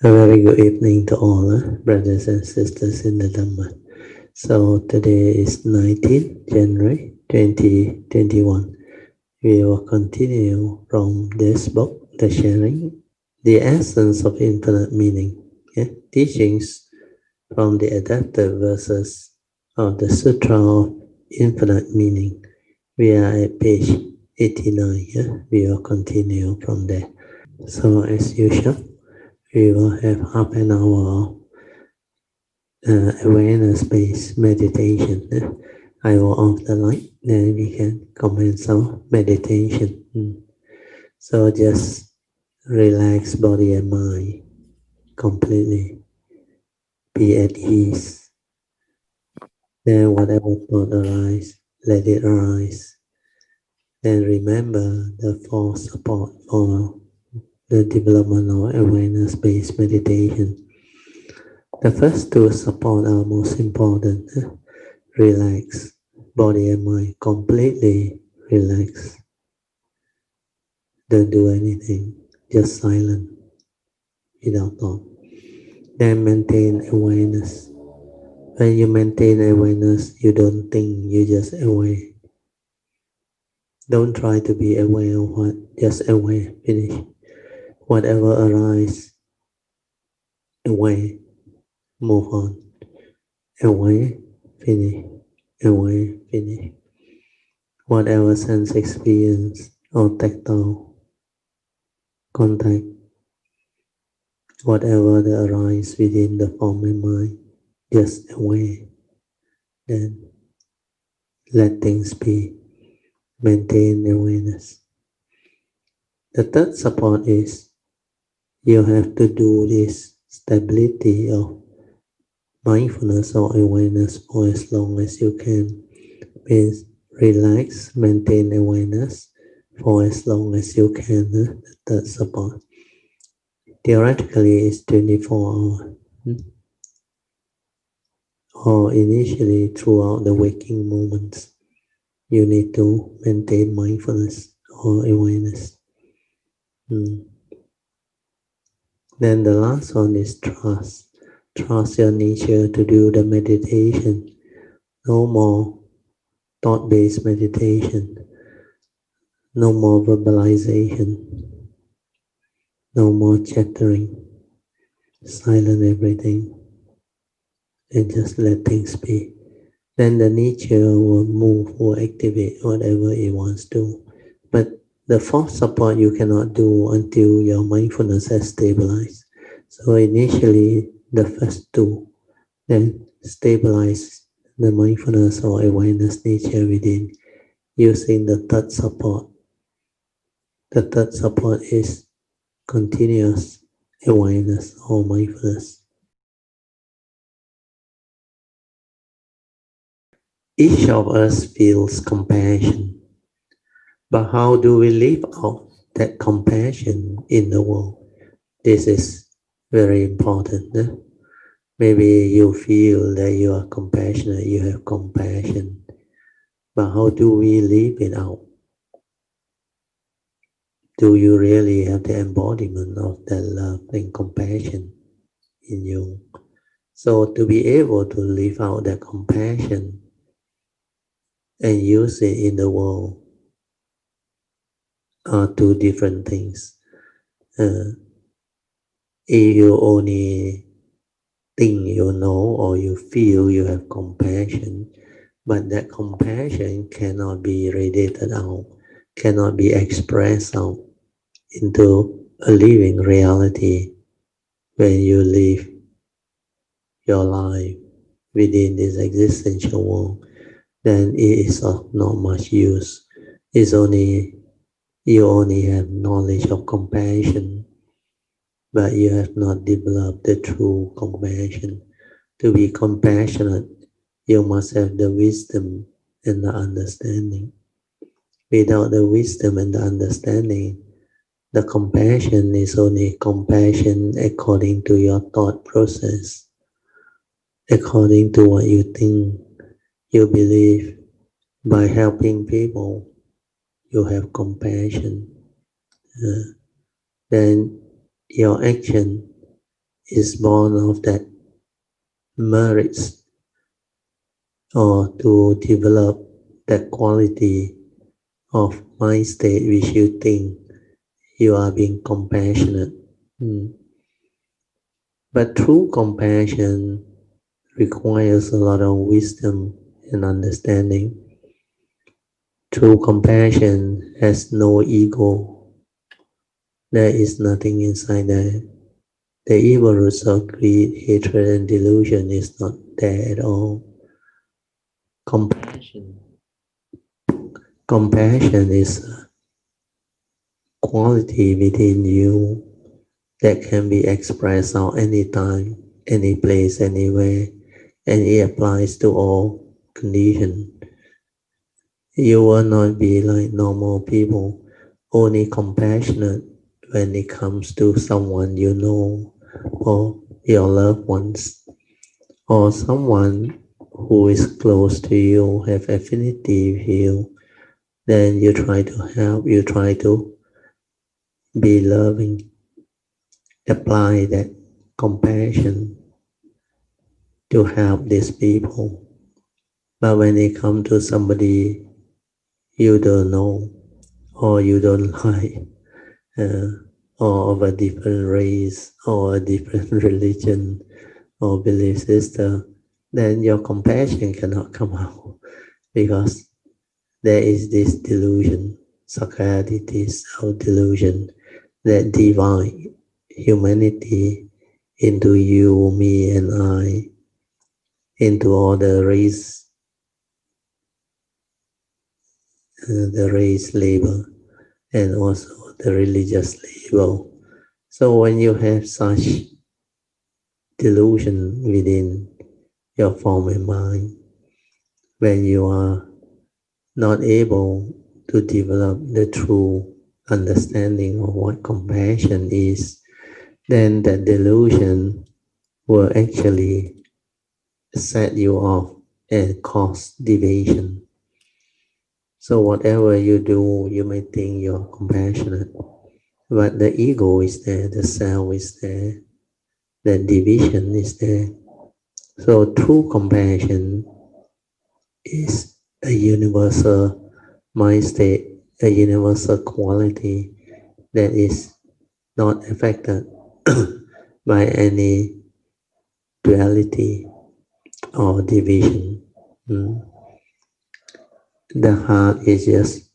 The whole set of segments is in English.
A very good evening to all, brothers and sisters in the Dhamma. So today is 19th January 2021. We will continue from this book, The Sharing, The Essence of Infinite Meaning. Teachings from the Adapted Verses of the Sutra of Infinite Meaning. We are at page 89. We will continue from there. So as usual, we will have half an hour of awareness-based meditation. I will off the light, then we can commence our meditation. So just relax body and mind completely. Be at ease. Then whatever thought arise, let it arise. Then remember the four support for the development of awareness-based meditation. The first two support are most important. Relax, body and mind completely relax. Don't do anything, just silent, without thought. Then maintain awareness. When you maintain awareness, you don't think, you just aware. Don't try to be aware of what, just aware, finish. Whatever arises, aware, move on. Aware, finish. Aware, finish. Whatever sense experience or tactile contact, whatever that arises within the form and mind, just aware, then let things be, maintain awareness. The third support is you have to do this stability of mindfulness or awareness for as long as you can. Means relax, maintain awareness for as long as you can. The third support. Theoretically, it's 24 hours. Or initially throughout the waking moments, you need to maintain mindfulness or awareness. Then the last one is trust. Trust your nature to do the meditation. No more thought-based meditation. No more verbalization. No more chattering. Silent everything. And just let things be. Then the nature will move, will activate whatever it wants to. But the fourth support you cannot do until your mindfulness has stabilized. So initially, the first two, then stabilize the mindfulness or awareness nature within using the third support. The third support is continuous awareness or mindfulness. Each of us feels compassion, but how do we live out that compassion in the world? This is very important. Maybe you feel that you are compassionate, you have compassion, but how do we live it out? Do you really have the embodiment of that love and compassion in you? So to be able to live out that compassion and use it in the world are two different things. If you only think you know or you feel you have compassion, but that compassion cannot be radiated out, cannot be expressed out into a living reality when you live your life within this existential world, then it is of not much use. It's only you only have knowledge of compassion, but you have not developed the true compassion. To be compassionate, you must have the wisdom and the understanding. Without the wisdom and the understanding, the compassion is only compassion according to your thought process, according to what you think, you believe. By helping people, you have compassion. Then your action is born of that merits or to develop that quality of mind state which you think you are being compassionate. Mm. But true compassion requires a lot of wisdom and understanding. True compassion has no ego. There is nothing inside there. The evil roots of greed, hatred, and delusion is not there at all. Compassion. Compassion is a quality within you that can be expressed at any time, any place, anywhere, and it applies to all conditions. You will not be like normal people, only compassionate when it comes to someone you know or your loved ones or someone who is close to you, have affinity with you. Then you try to help, you try to be loving, apply that compassion to help these people. But when it comes to somebody you don't know or you don't like, uh, or of a different race or a different religion or belief system, then your compassion cannot come out because there is this delusion, Socrates' self-delusion that divide humanity into you, me, and I, into all the race label, and also the religious label. So when you have such delusion within your form and mind, when you are not able to develop the true understanding of what compassion is, then that delusion will actually set you off and cause deviation. So whatever you do, you may think you're compassionate, but the ego is there, the self is there, the division is there. So true compassion is a universal mind state, a universal quality that is not affected by any duality or division. Mm. The heart is just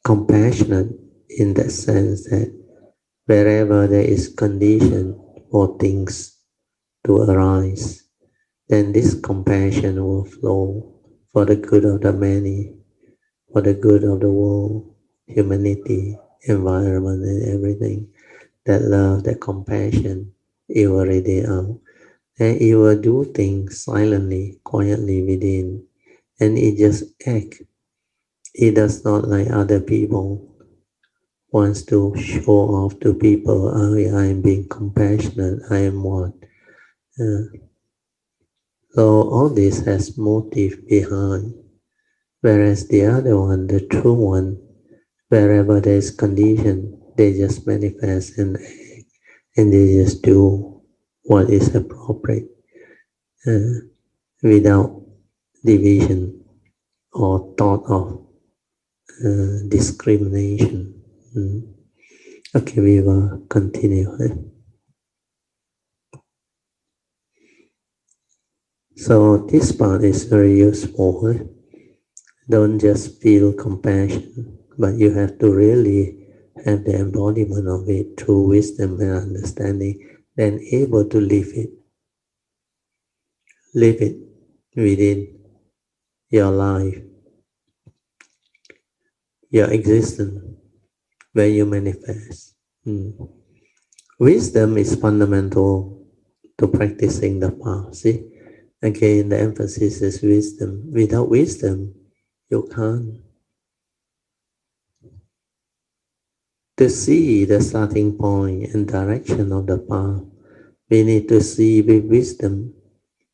compassionate in the sense that wherever there is condition for things to arise, then this compassion will flow for the good of the many, for the good of the world, humanity, environment, and everything. That love, that compassion, it will radiate out. And it will do things silently, quietly within, and it just acts. It does not like other people wants to show off to people, oh, yeah, I am being compassionate, I am what. Uh, so all this has motive behind, whereas the other one, the true one, wherever there is condition, they just manifest and act, and they just do what is appropriate without division or thought of discrimination. Mm. Okay, we will continue. So this part is very useful. Don't just feel compassion, but you have to really have the embodiment of it through wisdom and understanding, then able to live it within your life, your existence, where you manifest. Mm. Wisdom is fundamental to practicing the path. See, again, the emphasis is wisdom. Without wisdom, you can't. To see the starting point and direction of the path, we need to see with wisdom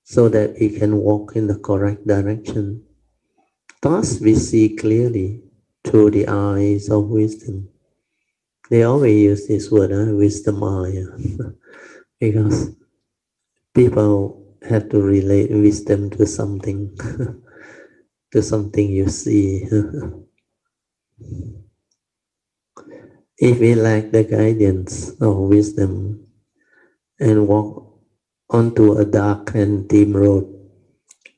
so that we can walk in the correct direction. Thus, we see clearly through the eyes of wisdom. They always use this word, wisdom eye. because people have to relate wisdom to something, to something you see. If we lack the guidance of wisdom and walk onto a dark and dim road,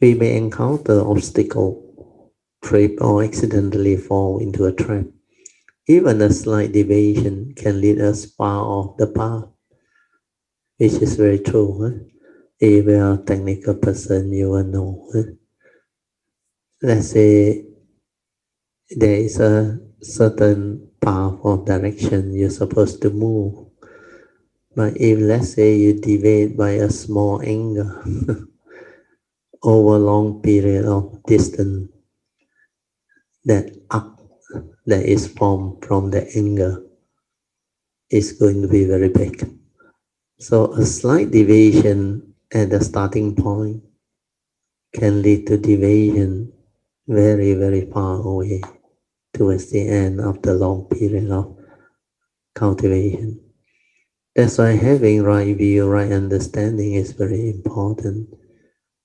we may encounter obstacles, trip, or accidentally fall into a trap. Even a slight deviation can lead us far off the path, which is very true. If you are a technical person, you will know. Let's say there is a certain path or direction you're supposed to move. But if, let's say, you deviate by a small angle over a long period of distance, that arc that is formed from the angle is going to be very big. So a slight deviation at the starting point can lead to deviation very, very far away towards the end of the long period of cultivation. That's why having right view, right understanding is very important.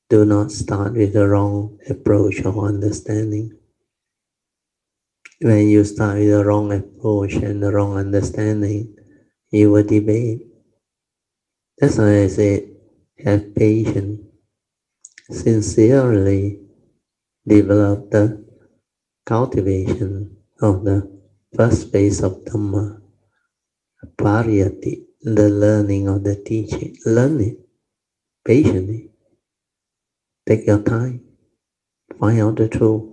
Do not start with the wrong approach of understanding. When you start with the wrong approach and the wrong understanding, you will debate. That's why I say, have patience, sincerely develop the cultivation of the first phase of Dhamma, Pariyati, the learning of the teaching. Learn it patiently. Take your time. Find out the truth.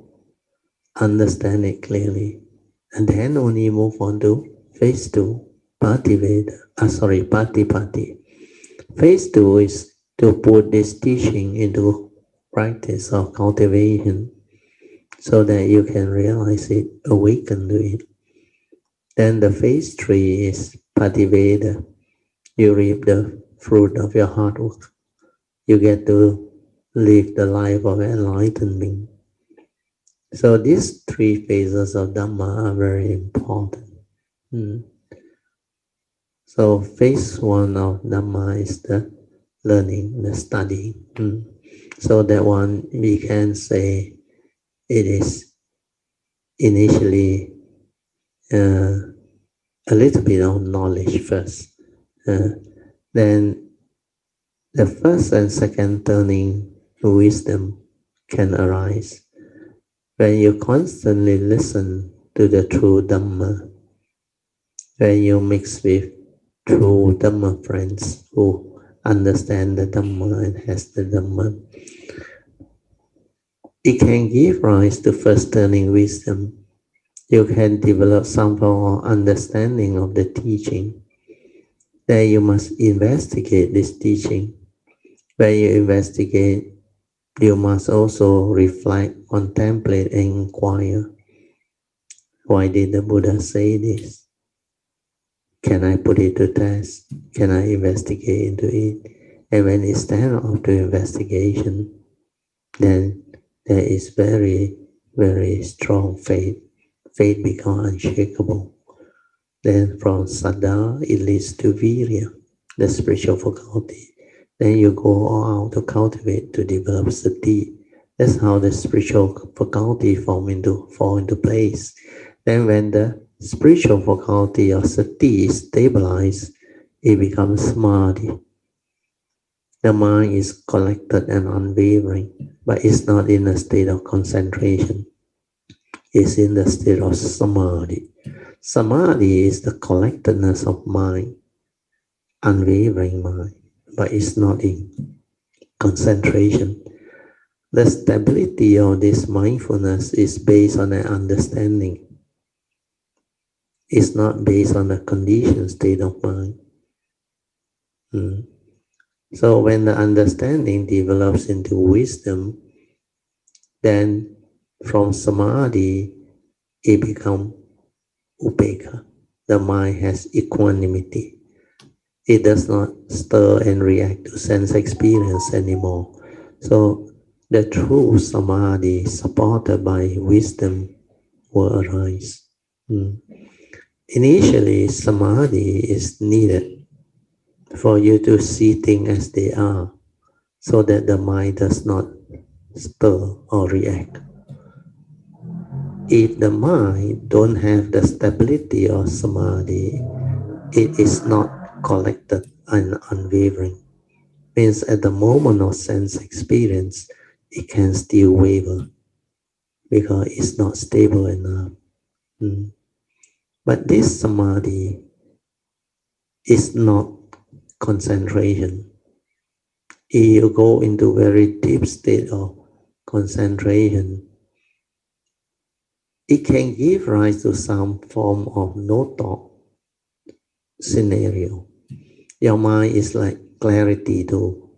Understand it clearly. And then only move on to phase 2, Patipati. Phase 2 is to put this teaching into practice of cultivation so that you can realize it, awaken to it. Then the phase 3 is Pativeda. You reap the fruit of your hard work. You get to live the life of enlightenment. So these 3 phases of Dhamma are very important. So phase 1 of Dhamma is the learning, the study. So that one we can say it is initially a little bit of knowledge first. Then the first and second turning wisdom can arise when you constantly listen to the true Dhamma, when you mix with true Dhamma friends who understand the Dhamma and has the Dhamma. It can give rise to first turning wisdom. You can develop some form of understanding of the teaching. Then you must investigate this teaching. When you investigate, you must also reflect, contemplate, and inquire. Why did the Buddha say this? Can I put it to test? Can I investigate into it? And when it's time of the investigation, then there is very, very strong faith. Faith becomes unshakable. Then from Saddha, it leads to Virya, the spiritual faculty. Then you go out to cultivate, to develop Sati. That's how the spiritual faculty fall into place. Then when the spiritual faculty of Sati is stabilized, it becomes Samadhi. The mind is collected and unwavering, but it's not in a state of concentration. It's in the state of Samadhi. Samadhi is the collectedness of mind, unwavering mind, but it's not in concentration. The stability of this mindfulness is based on an understanding. It's not based on a conditioned state of mind. So when the understanding develops into wisdom, then from samadhi, it becomes upekkha. The mind has equanimity. It does not stir and react to sense experience anymore. So the true samadhi, supported by wisdom, will arise. Initially, samadhi is needed for you to see things as they are, so that the mind does not stir or react. If the mind don't have the stability of samadhi, it is not collected and unwavering. Means at the moment of sense experience, it can still waver because it's not stable enough. Mm. But this samadhi is not concentration. If you go into very deep state of concentration, it can give rise to some form of no thought scenario. Your mind is like clarity to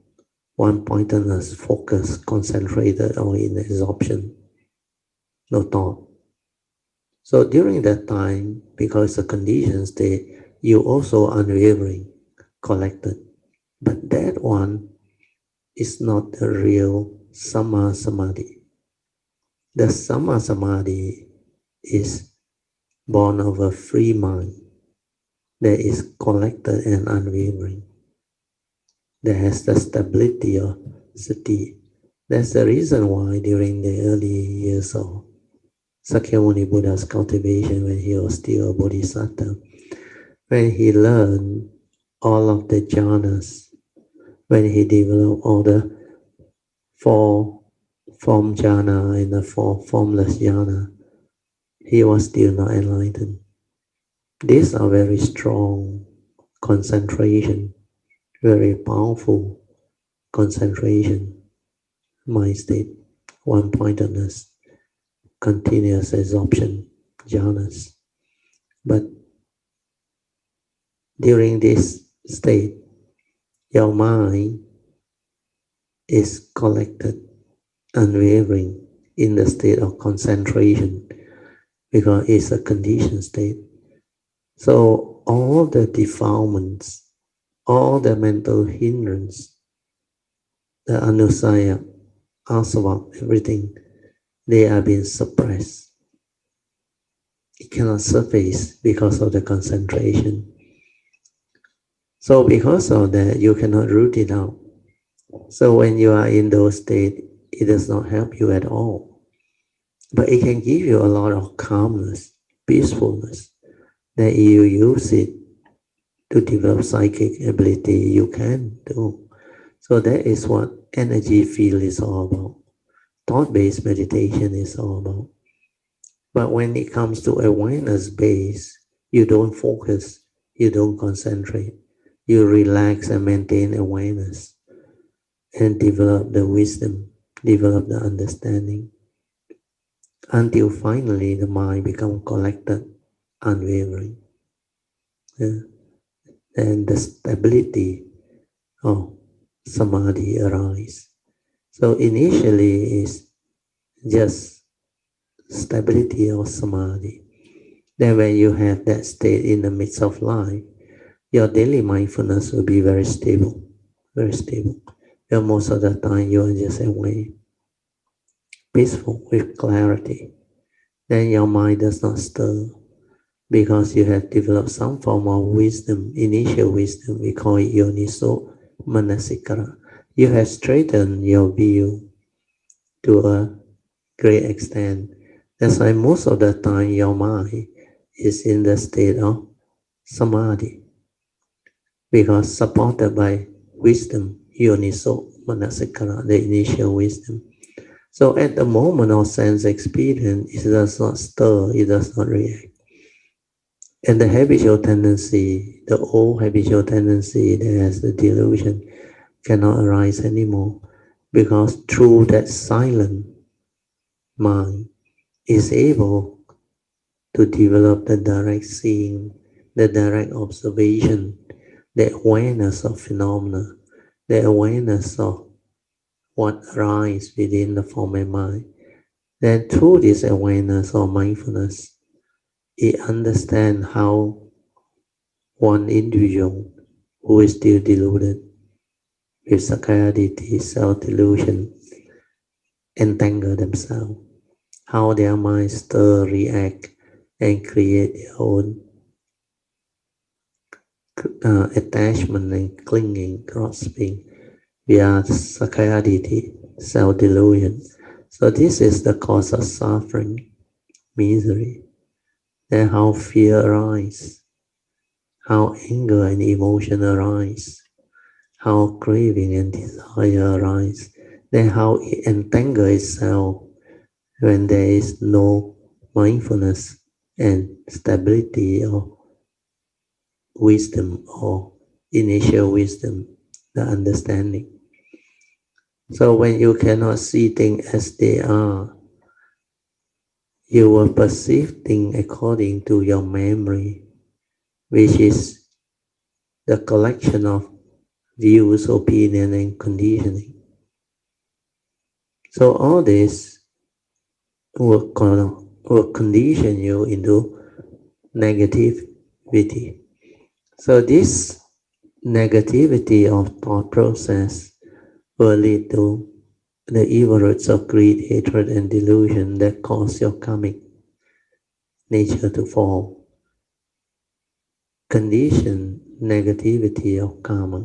one pointedness, focus, concentrated, or in absorption, no thought. So during that time, because the conditions state, you also unwavering, collected. But that one is not the real Samma Samadhi. The Samma Samadhi is born of a free mind that is collected and unwavering, that has the stability of sati. That's the reason why during the early years of Sakyamuni Buddha's cultivation, when he was still a bodhisattva, when he learned all of the jhanas, when he developed all the four form jhana and the four formless jhana, he was still not enlightened. These are very strong concentration, very powerful concentration, mind state, one-pointedness, continuous absorption, jhanas. But during this state, your mind is collected, unwavering in the state of concentration because it's a conditioned state. So all the defilements, all the mental hindrance, the anusaya, asava, everything, they are being suppressed. It cannot surface because of the concentration. So because of that, you cannot root it out. So when you are in those states, it does not help you at all. But it can give you a lot of calmness, peacefulness, that you use it to develop psychic ability, you can do. So that is what energy field is all about. Thought-based meditation is all about. But when it comes to awareness-based, you don't focus, you don't concentrate. You relax and maintain awareness and develop the wisdom, develop the understanding, until finally the mind becomes collected, unwavering. Yeah. And the stability of samadhi arise. So initially is just stability of samadhi. Then when you have that state in the midst of life, your daily mindfulness will be very stable, very stable. And most of the time you are just away, peaceful with clarity. Then your mind does not stir because you have developed some form of wisdom, initial wisdom. We call it yoniso manasikara. You have straightened your view to a great extent. That's why most of the time your mind is in the state of samadhi because supported by wisdom, yoniso manasikara, the initial wisdom. So at the moment of sense experience, it does not stir, it does not react. And the habitual tendency, the old habitual tendency that has the delusion cannot arise anymore because through that silent mind is able to develop the direct seeing, the direct observation, the awareness of phenomena, the awareness of what arises within the form and mind. Then through this awareness or mindfulness, it understands how one individual who is still deluded with Sakayaditi, self-delusion, entangle themselves, how their minds stir, react, and create their own attachment and clinging, grasping. We are Sakayaditi, self-delusion. So this is the cause of suffering, misery. Then how fear arises, how anger and emotion arise, how craving and desire arise, then how it entangles itself when there is no mindfulness and stability or wisdom or initial wisdom, the understanding. So when you cannot see things as they are, you will perceive things according to your memory, which is the collection of views, opinion, and conditioning. So all this will condition you into negativity. So this negativity of thought process will lead to the evil roots of greed, hatred, and delusion that cause your karmic nature to fall. Condition negativity of karma.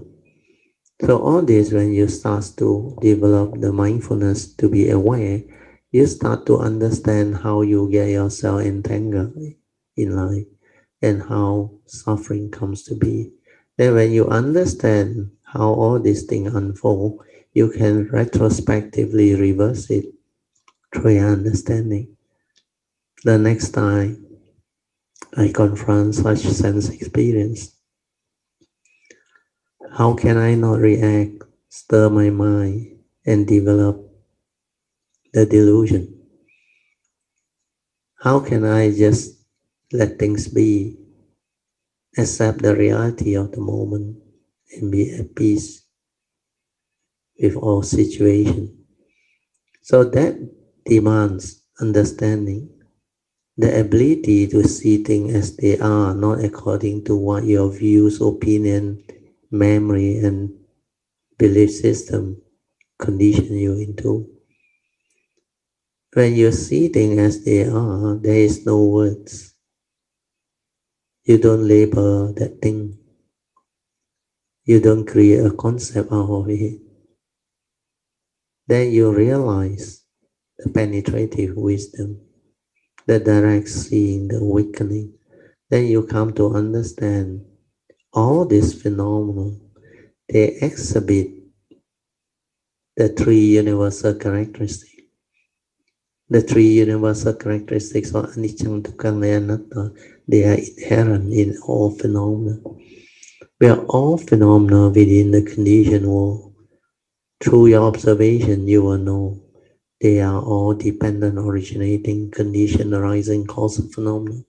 So all this, when you start to develop the mindfulness to be aware, you start to understand how you get yourself entangled in life and how suffering comes to be. Then when you understand how all these things unfold, you can retrospectively reverse it through your understanding. The next time I confront such sense experience, how can I not react, stir my mind, and develop the delusion? How can I just let things be, accept the reality of the moment, and be at peace with all situations? So that demands understanding, the ability to see things as they are, not according to what your views, opinion, memory, and belief system condition you into. When you see things as they are, there is no words. You don't label that thing. You don't create a concept out of it. Then you realize the penetrative wisdom, the direct seeing, the awakening. Then you come to understand all these phenomena. They exhibit the three universal characteristics. The three universal characteristics of anicca, dukkha, and anatta, they are inherent in all phenomena. We are all phenomena within the conditioned world. Through your observation, you will know they are all dependent, originating, condition, arising, cause of phenomena.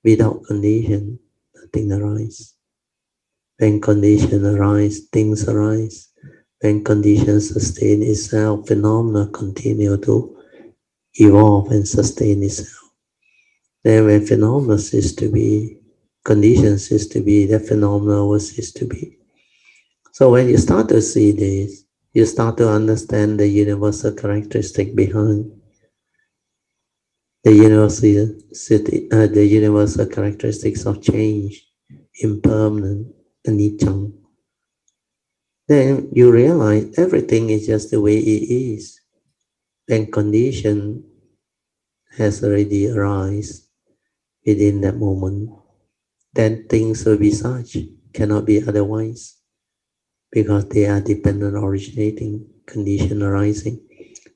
Without condition, nothing arises. When condition arise, things arise. When conditions sustain itself, phenomena continue to evolve and sustain itself. Then when phenomena cease to be, conditions cease to be, that phenomena will cease to be. So when you start to see this, you start to understand the universal characteristic behind the universal characteristics of change, impermanent, anicca. Then you realize everything is just the way it is. When condition has already arisen within that moment, then things will be such, cannot be otherwise, because they are dependent, originating, condition arising.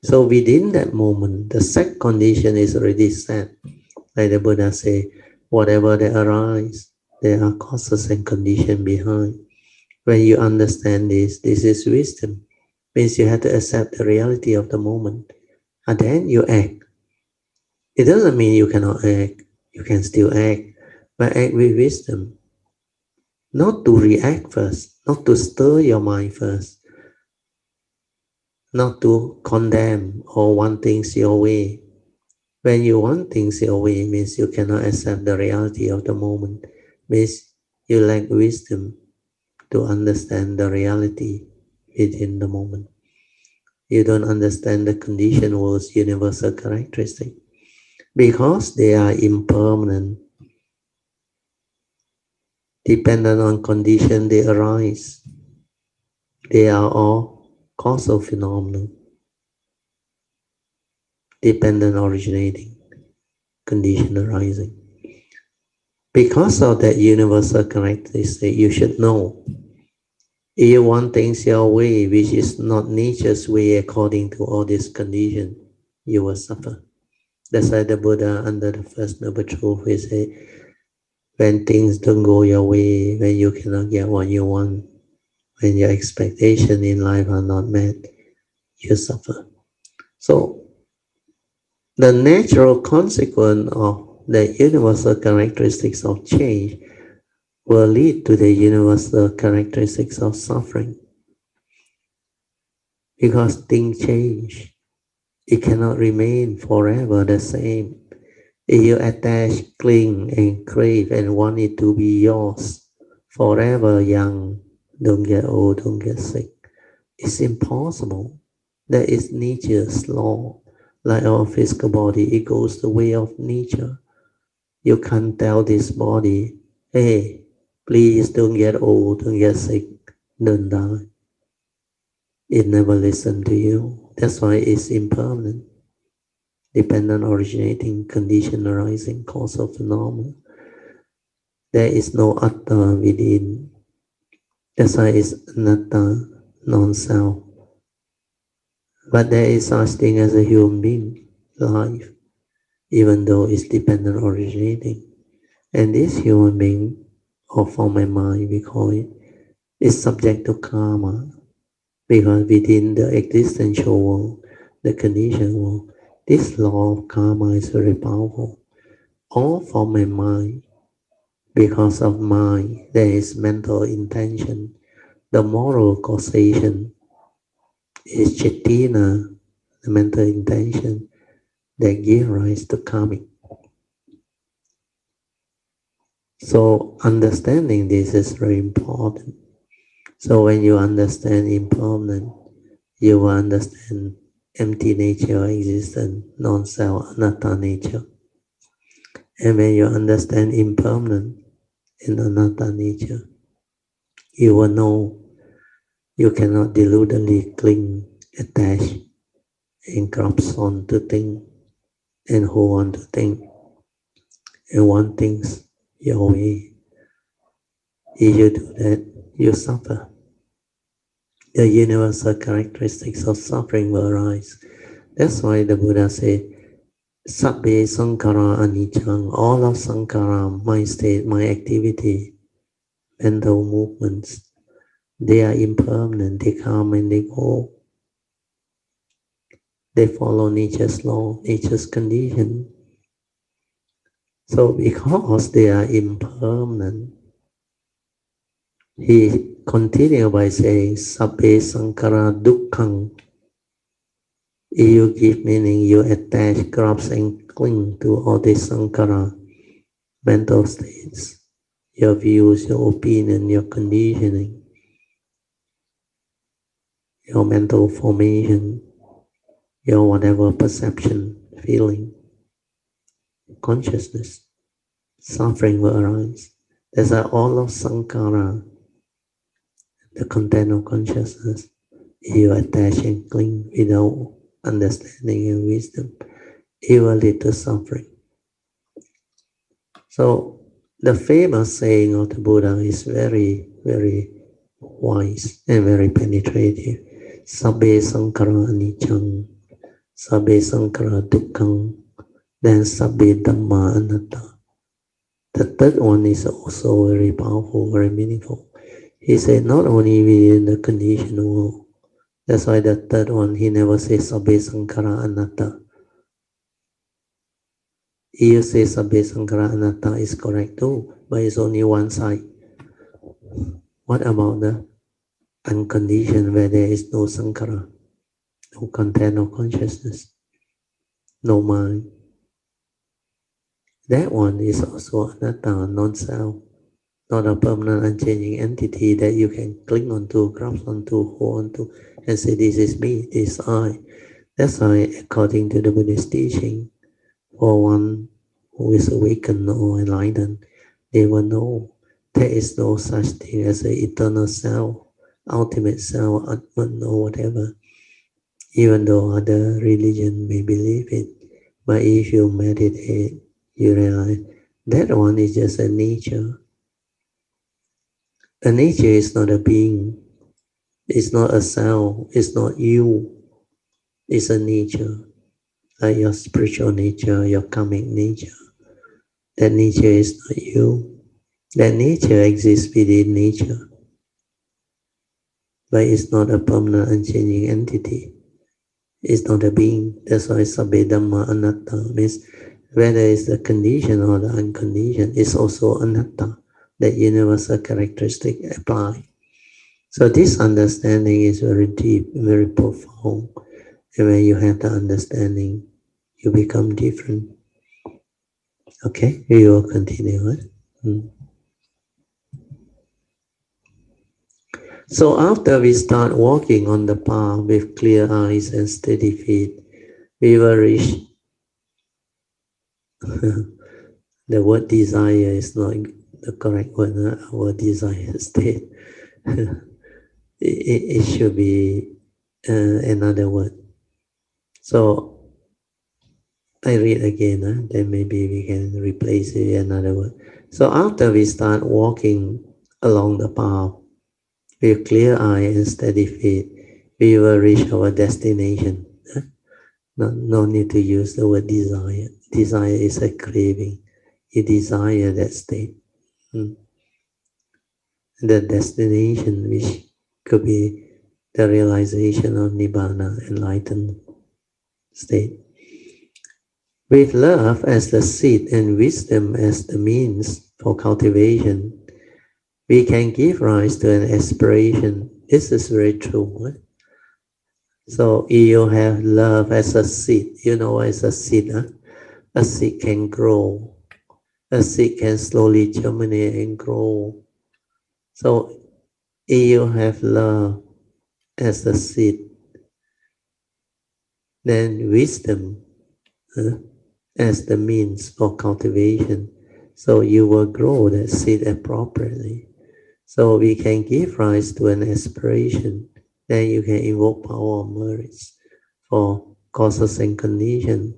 So within that moment, the set condition is already set. Like the Buddha say, whatever that arise, there are causes and condition behind. When you understand this is wisdom. Means you have to accept the reality of the moment. And then you act. It doesn't mean you cannot act. You can still act, but act with wisdom. Not to react first, not to stir your mind first, not to condemn or want things your way. When you want things your way, means you cannot accept the reality of the moment, means you lack wisdom to understand the reality within the moment. You don't understand the conditioned world's universal characteristic because they are impermanent. Dependent on condition, they arise. They are all causal phenomena, dependent originating, condition arising. Because of that universal characteristic, you should know if you want things your way, which is not nature's way according to all these conditions, you will suffer. That's why the Buddha, under the first noble truth, he said, when things don't go your way, when you cannot get what you want, when your expectations in life are not met, you suffer. So the natural consequence of the universal characteristics of change will lead to the universal characteristics of suffering. Because things change. It cannot remain forever the same. If you attach, cling, and crave and want it to be yours forever young, don't get old, don't get sick, it's impossible. That is nature's law. Like our physical body, it goes the way of nature. You can't tell this body, hey, please don't get old, don't get sick, don't die. It never listens to you. That's why it's impermanent, dependent, originating, condition arising, causal phenomenon. There is no atta within. That's why it's anatta, non-self. But there is such thing as a human being, life, even though it's dependent originating. And this human being, or form and mind, we call it, is subject to karma. Because within the existential world, the conditioned world, this law of karma is very powerful. All form and mind, because of mind, there is mental intention. The moral causation is chitina, the mental intention that gives rise to karmic. So understanding this is very important. So when you understand impermanent, you will understand empty nature of existence, non-self, anatta nature. And when you understand impermanent and anatta nature, you will know you cannot deludedly cling, attach, and grasp on to things and hold on to things and want things your way. If you do that, you suffer. The universal characteristics of suffering will arise. That's why the Buddha said, Sabbe Sankara Anicca, all of Sankara, my state, my activity, mental movements, they are impermanent, they come and they go. They follow nature's law, nature's condition. So because they are impermanent, he continued by saying, Sabbe Sankara Dukkhang. If you give meaning, you attach, grasp, and cling to all these Sankara mental states, your views, your opinion, your conditioning, your mental formation, your whatever perception, feeling, consciousness, suffering will arise. These are all of Sankara, the content of consciousness. If you attach and cling without understanding and wisdom, it will lead to suffering. So the famous saying of the Buddha is very, very wise and very penetrative. Sabbe Sankara Aniccang, Sabbe Sankara Dukkhang, then Sabbe Dhamma Anatta. The third one is also very powerful, very meaningful. He said not only within the conditional world, that's why the third one, he never says Sabbe Sankara Anatta. You say Sabbe Sankara Anatta is correct too, but it's only one side. What about the unconditioned where there is no Sankara, no content of consciousness, no mind? That one is also anatta, non-self, not a permanent unchanging entity that you can cling onto, grasp onto, hold onto, and say, this is me, this is I. That's why, according to the Buddhist teaching, for one who is awakened or enlightened, they will know there is no such thing as an eternal self, ultimate self, Atman or whatever, even though other religion may believe it. But if you meditate, you realize that one is just a nature. A nature is not a being. It's not a self. It's not you. It's a nature. Like your spiritual nature, your karmic nature. That nature is not you. That nature exists within nature. But it's not a permanent unchanging entity. It's not a being. That's why Sabbe Dhamma Anatta means whether it's the condition or the unconditioned, it's also anatta, that universal characteristic apply. So this understanding is very deep, very profound. And when you have the understanding, you become different. Okay, we will continue. Right? So after we start walking on the path with clear eyes and steady feet, we will reach the word desire is not the correct word, our desire state. it should be another word. So I read again, then maybe we can replace it with another word. So after we start walking along the path with clear eye and steady feet, we will reach our destination. No need to use the word desire. Desire is a craving. You desire that state. The destination, which could be the realization of Nibbana, enlightened state. With love as the seed and wisdom as the means for cultivation, we can give rise to an aspiration. This is very true. Right? So you have love as a seed. You know what is a seed? Huh? A seed can grow. A seed can slowly germinate and grow. So you have love as a seed, then wisdom as the means for cultivation. So you will grow that seed appropriately. So we can give rise to an aspiration. Then you can invoke power of merits for causes and conditions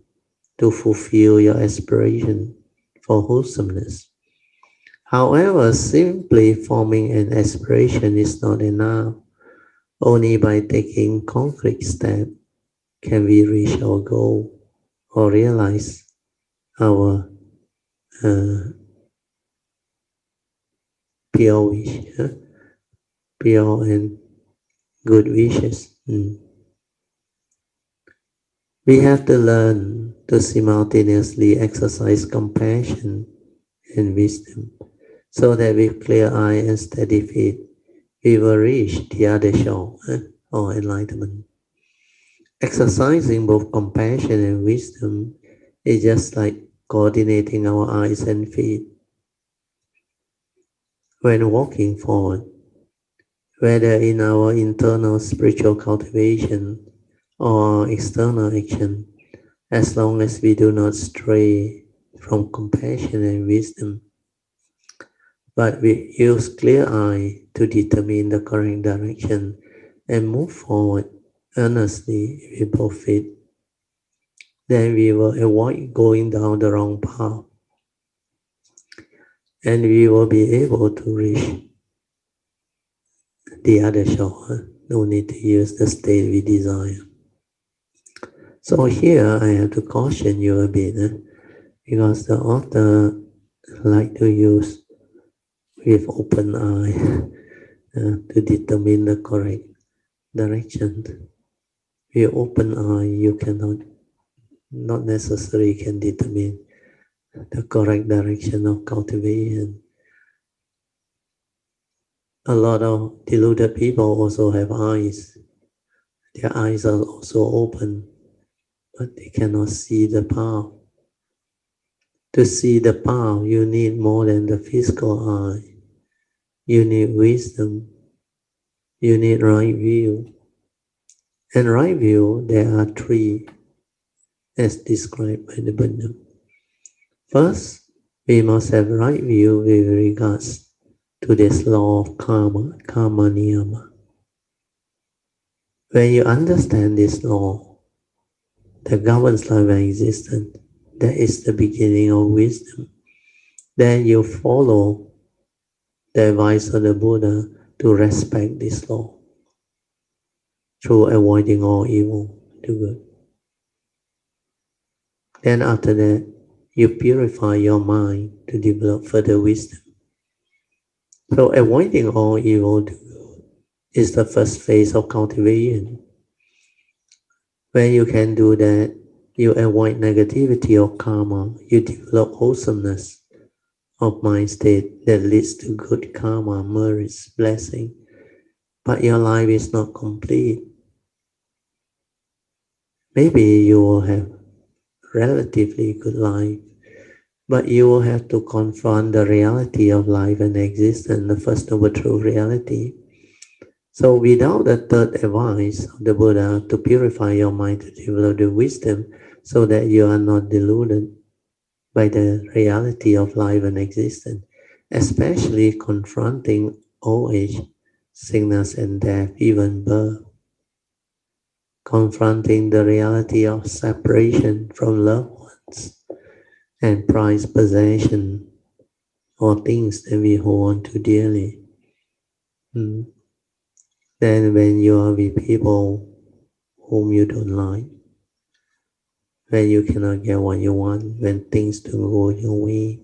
to fulfill your aspiration for wholesomeness. However, simply forming an aspiration is not enough. Only by taking concrete steps can we reach our goal or realize our pure wish, pure and good wishes. We have to learn to simultaneously exercise compassion and wisdom, so that with clear eye and steady feet, we will reach the other shore, or enlightenment. Exercising both compassion and wisdom is just like coordinating our eyes and feet when walking forward, whether in our internal spiritual cultivation or external action. As long as we do not stray from compassion and wisdom, but we use clear eye to determine the correct direction and move forward earnestly with both feet, then we will avoid going down the wrong path, and we will be able to reach the other shore. No need to use the state we desire. So here I have to caution you a bit, because the author like to use with open eye to determine the correct direction. With open eye, you cannot, not necessarily can determine the correct direction of cultivation. A lot of deluded people also have eyes. Their eyes are also open, but they cannot see the path. To see the path, you need more than the physical eye. You need wisdom. You need right view. And right view, there are three, as described by the Buddha. First, we must have right view with regards to this law of karma niyama. When you understand this law that governs life and existence, that is the beginning of wisdom. Then you follow the advice of the Buddha to respect this law through avoiding all evil to good. Then after that, you purify your mind to develop further wisdom. So avoiding all evil to good is the first phase of cultivation. When you can do that, you avoid negativity or karma, you develop wholesomeness of mind state that leads to good karma, merits, blessing. But your life is not complete. Maybe you will have relatively good life, but you will have to confront the reality of life and existence, the first noble true reality. So without the third advice of the Buddha to purify your mind to develop the wisdom so that you are not deluded by the reality of life and existence, especially confronting old age, sickness and death, even birth, confronting the reality of separation from loved ones and prized possession or things that we hold on to dearly. Then when you are with people whom you don't like, when you cannot get what you want, when things don't go your way,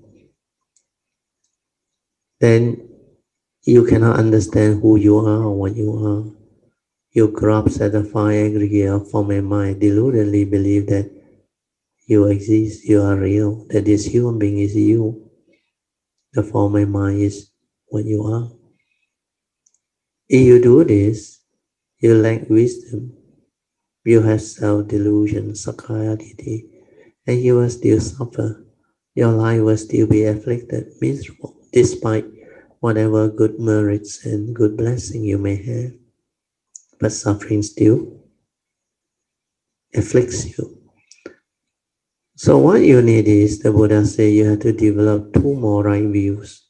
then you cannot understand who you are or what you are. You grasp at the fine aggregate of form and mind, deludedly believe that you exist, you are real, that this human being is you. The form and mind is what you are. If you do this, you lack wisdom. You have self-delusion, sakayaditi, and you will still suffer. Your life will still be afflicted, miserable, despite whatever good merits and good blessing you may have. But suffering still afflicts you. So what you need is, the Buddha said, you have to develop two more right views.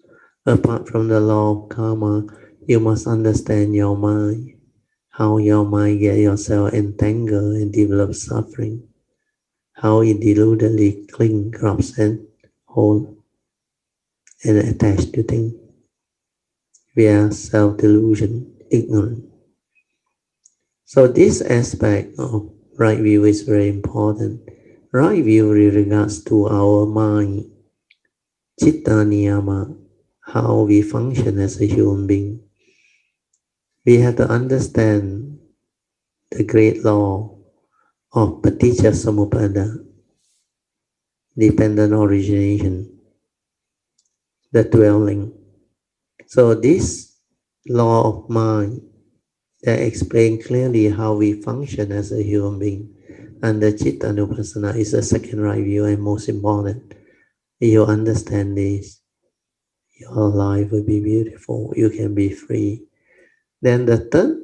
Apart from the law of karma, you must understand your mind, how your mind get yourself entangled and develop suffering, how it deludedly cling, grabs and hold and attached to things via self-delusion, ignorance. So this aspect of right view is very important. Right view with regards to our mind, citta niyama, how we function as a human being. We have to understand the great law of paticca samuppada, dependent origination, the dwelling. So this law of mind that explains clearly how we function as a human being, and the citta nupassana is the second right view and most important. If you understand this, your life will be beautiful, you can be free. Then the third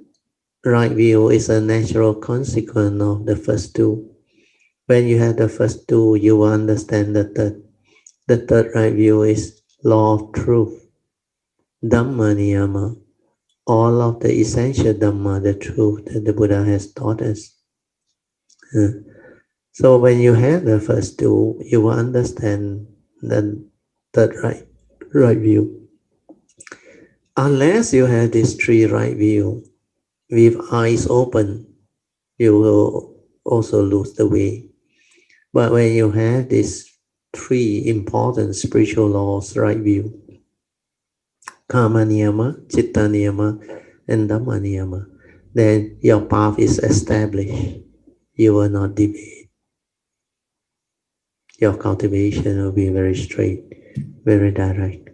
right view is a natural consequence of the first two. When you have the first two, you will understand the third. The third right view is law of truth, Dhamma niyama, all of the essential Dhamma, the truth that the Buddha has taught us. So when you have the first two, you will understand the third right view. Unless you have this three right view, with eyes open, you will also lose the way. But when you have these three important spiritual laws, right view, karma niyama, citta niyama, and dhamma niyama, then your path is established. You will not deviate. Your cultivation will be very straight, very direct.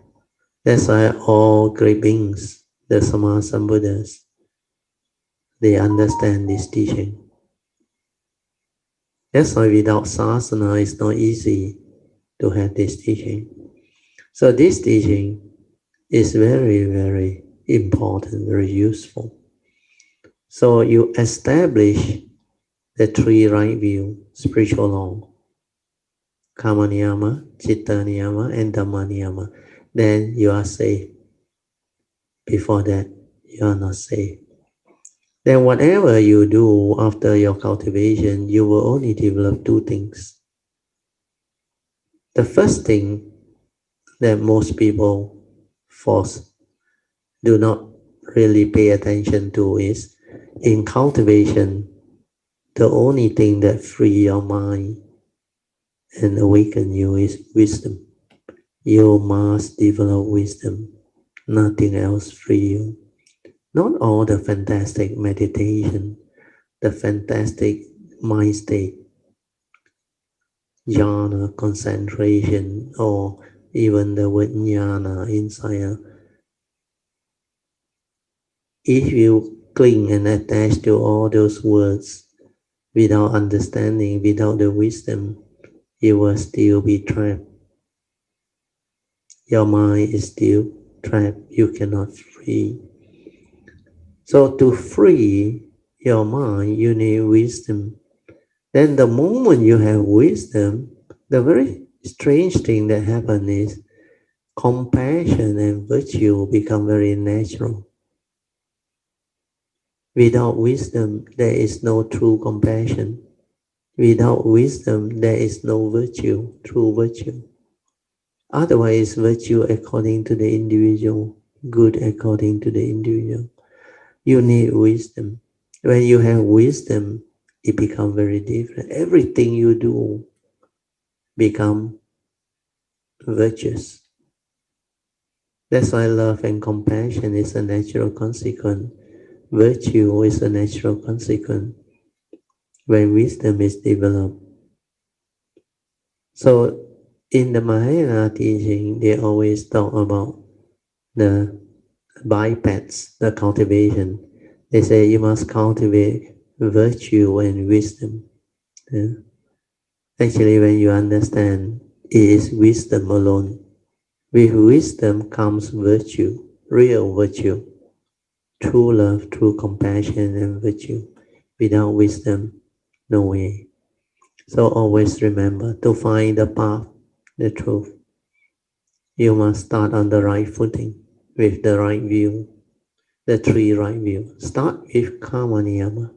That's why all great beings, the Sammasambuddhas, Buddhas, they understand this teaching. That's why without sasana, it's not easy to have this teaching. So this teaching is very, very important, very useful. So you establish the three right view, spiritual law, karma niyama, citta niyama, and dhamma niyama. Then you are safe. Before that, you are not safe. Then whatever you do after your cultivation, you will only develop two things. The first thing that most people force do not really pay attention to is in cultivation, the only thing that free your mind and awaken you is wisdom. You must develop wisdom. Nothing else free you. Not all the fantastic meditation, the fantastic mind state, jhana, concentration, or even the word jnana inside. If you cling and attach to all those words without understanding, without the wisdom, you will still be trapped. Your mind is still trapped. You cannot free. So to free your mind, you need wisdom. Then the moment you have wisdom, the very strange thing that happens is compassion and virtue become very natural. Without wisdom, there is no true compassion. Without wisdom, there is no virtue, true virtue. Otherwise, virtue according to the individual, good according to the individual. You need wisdom. When you have wisdom, it becomes very different. Everything you do become virtuous. That's why love and compassion is a natural consequence. Virtue is a natural consequence when wisdom is developed. So in the Mahayana teaching, they always talk about the bipeds, the cultivation. They say you must cultivate virtue and wisdom. Yeah. Actually, when you understand, it is wisdom alone. With wisdom comes virtue, real virtue, true love, true compassion and virtue. Without wisdom, no way. So always remember to find the path, the truth. You must start on the right footing, with the right view, the three right view. Start with karma niyama,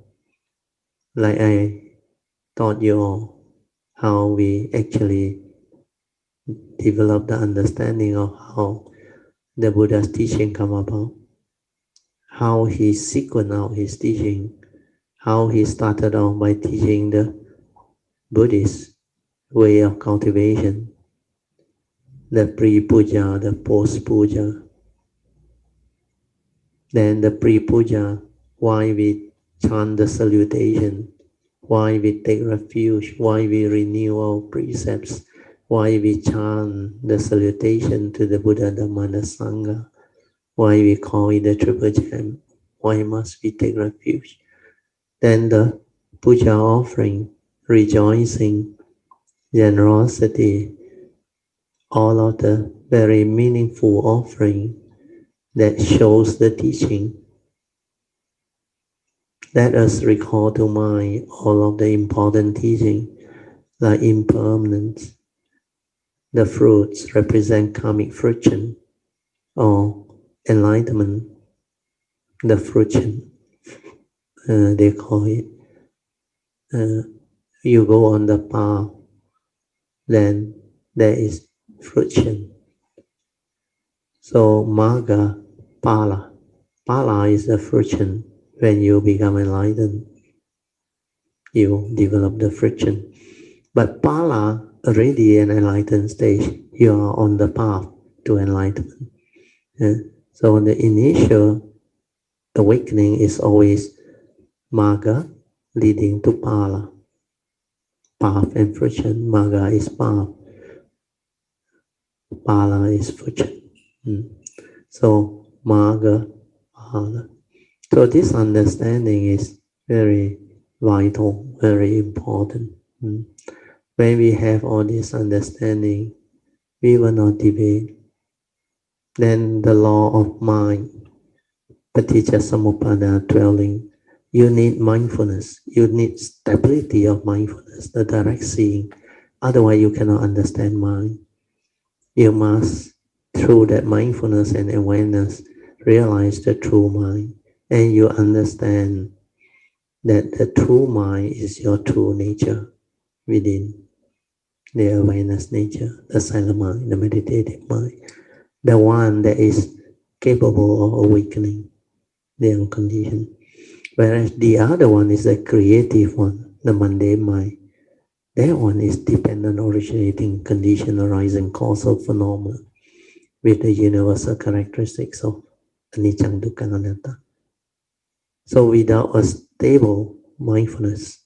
like I taught you all, how we actually develop the understanding of how the Buddha's teaching come about, how he sequenced out his teaching, how he started off by teaching the Buddhist way of cultivation, the pre-puja, the post-puja, then the pre-puja, why we chant the salutation, why we take refuge, why we renew our precepts, why we chant the salutation to the Buddha, Dhamma, and the Sangha, why we call it the triple gem, why must we take refuge. Then the puja offering, rejoicing, generosity, all of the very meaningful offering that shows the teaching. Let us recall to mind all of the important teaching, like impermanence. The fruits represent karmic fruition or enlightenment. The fruition, they call it. You go on the path, then there is fruition. So Magga, Pala. Pala is the fruition. When you become enlightened, you develop the friction. But Pala, already an enlightened stage, you are on the path to enlightenment. Yeah? So the initial awakening is always Magga leading to Pala. Path and friction. Magga is path. Pala is friction. So Magga, Pala. So this understanding is very vital, very important. When we have all this understanding, we will not debate. Then the law of mind, paticca samuppada dwelling, you need mindfulness. You need stability of mindfulness, the direct seeing. Otherwise, you cannot understand mind. You must, through that mindfulness and awareness, realize the true mind, and you understand that the true mind is your true nature within the awareness nature, the silent mind, the meditative mind, the one that is capable of awakening the unconditioned. Whereas the other one is the creative one, the mundane mind. That one is dependent, originating, condition, arising, causal phenomena with the universal characteristics of anicca, dukkha, and anatta. So without a stable mindfulness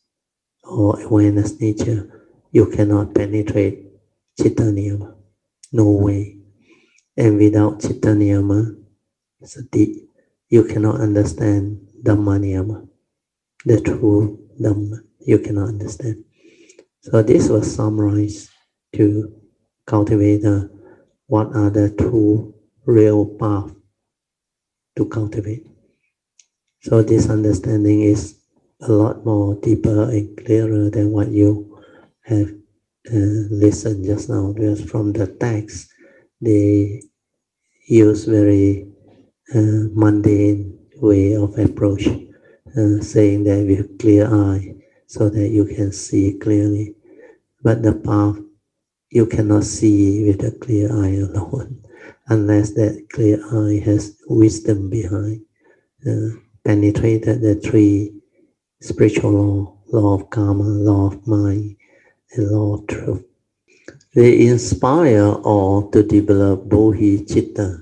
or awareness nature, you cannot penetrate citta niyama. No way. And without citta niyama, sati, you cannot understand dhamma niyama, the true dhamma. You cannot understand. So this was summarized to cultivate what are the true, real path to cultivate. So this understanding is a lot more deeper and clearer than what you have listened just now. Because from the text, they use very mundane way of approach, saying that with clear eye, so that you can see clearly. But the path you cannot see with a clear eye alone, unless that clear eye has wisdom behind, penetrated the three spiritual law of karma, law of mind, and law of truth. They inspire all to develop bodhicitta.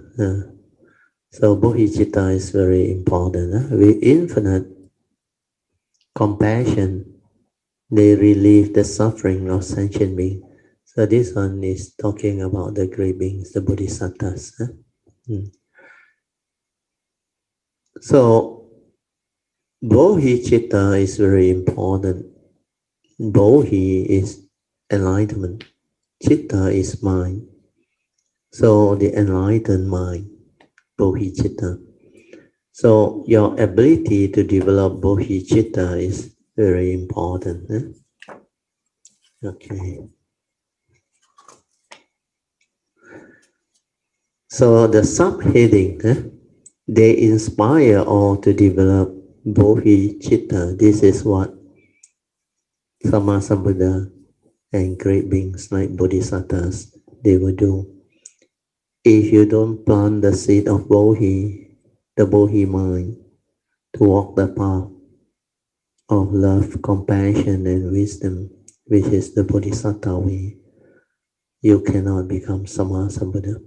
So bodhicitta is very important. With infinite compassion, they relieve the suffering of sentient beings. So this one is talking about the great beings, the bodhisattvas. So bodhicitta is very important. Bodhi is enlightenment. Chitta is mind. So the enlightened mind, bodhicitta. So your ability to develop bodhicitta is very important. Okay. So the subheading, they inspire all to develop bodhicitta. This is what Sammasambuddha and great beings like bodhisattvas, they will do. If you don't plant the seed of bodhi, the bodhi mind, to walk the path of love, compassion, and wisdom, which is the bodhisattva way, you cannot become Sammasambuddha.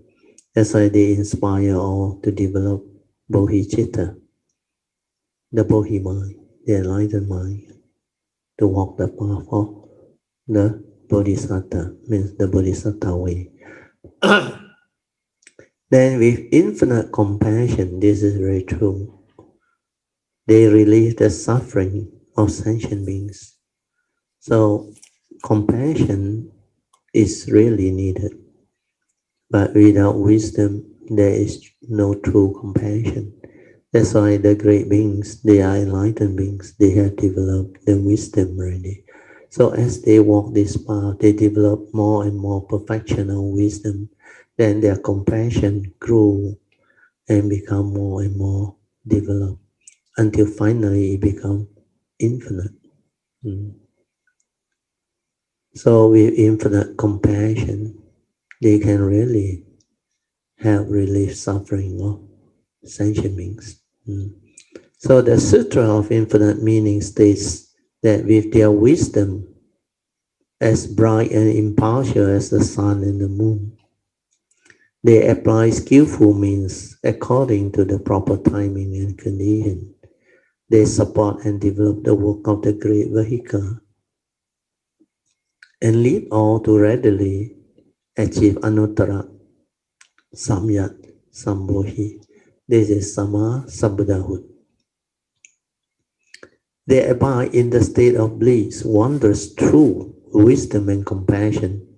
That's why they inspire all to develop bodhicitta, the bodhi mind, the enlightened mind, to walk the path of the bodhisattva, means the bodhisattva way. Then with infinite compassion, this is very true, they relieve the suffering of sentient beings. So compassion is really needed. But without wisdom, there is no true compassion. That's why the great beings, they are enlightened beings, they have developed the wisdom already. So as they walk this path, they develop more and more perfection of wisdom. Then their compassion grew and become more and more developed until finally it becomes infinite. So with infinite compassion, they can really help relieve suffering of sentient beings. So the Sutra of Infinite Meaning states that with their wisdom as bright and impartial as the sun and the moon, they apply skillful means according to the proper timing and condition. They support and develop the work of the great vehicle and lead all to readily achieve anuttara samyat sambodhi. This is Samma Sambuddhahood. They abide in the state of bliss, wondrous, true, wisdom and compassion.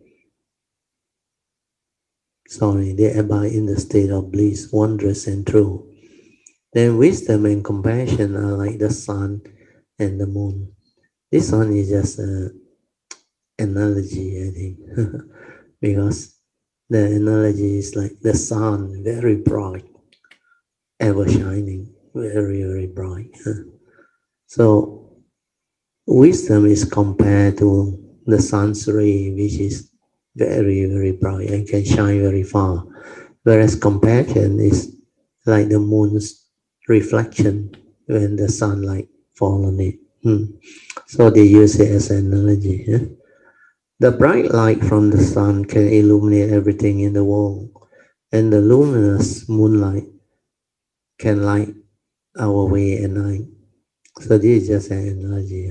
They abide in the state of bliss, wondrous and true. Then wisdom and compassion are like the sun and the moon. This one is just an analogy, I think, because the analogy is like the sun, very bright, ever shining, very, very bright. So wisdom is compared to the sun's ray, which is very, very bright and can shine very far. Whereas compassion is like the moon's reflection when the sunlight falls on it. So they use it as an analogy. The bright light from the sun can illuminate everything in the world, and the luminous moonlight can light our way at night. So this is just an analogy.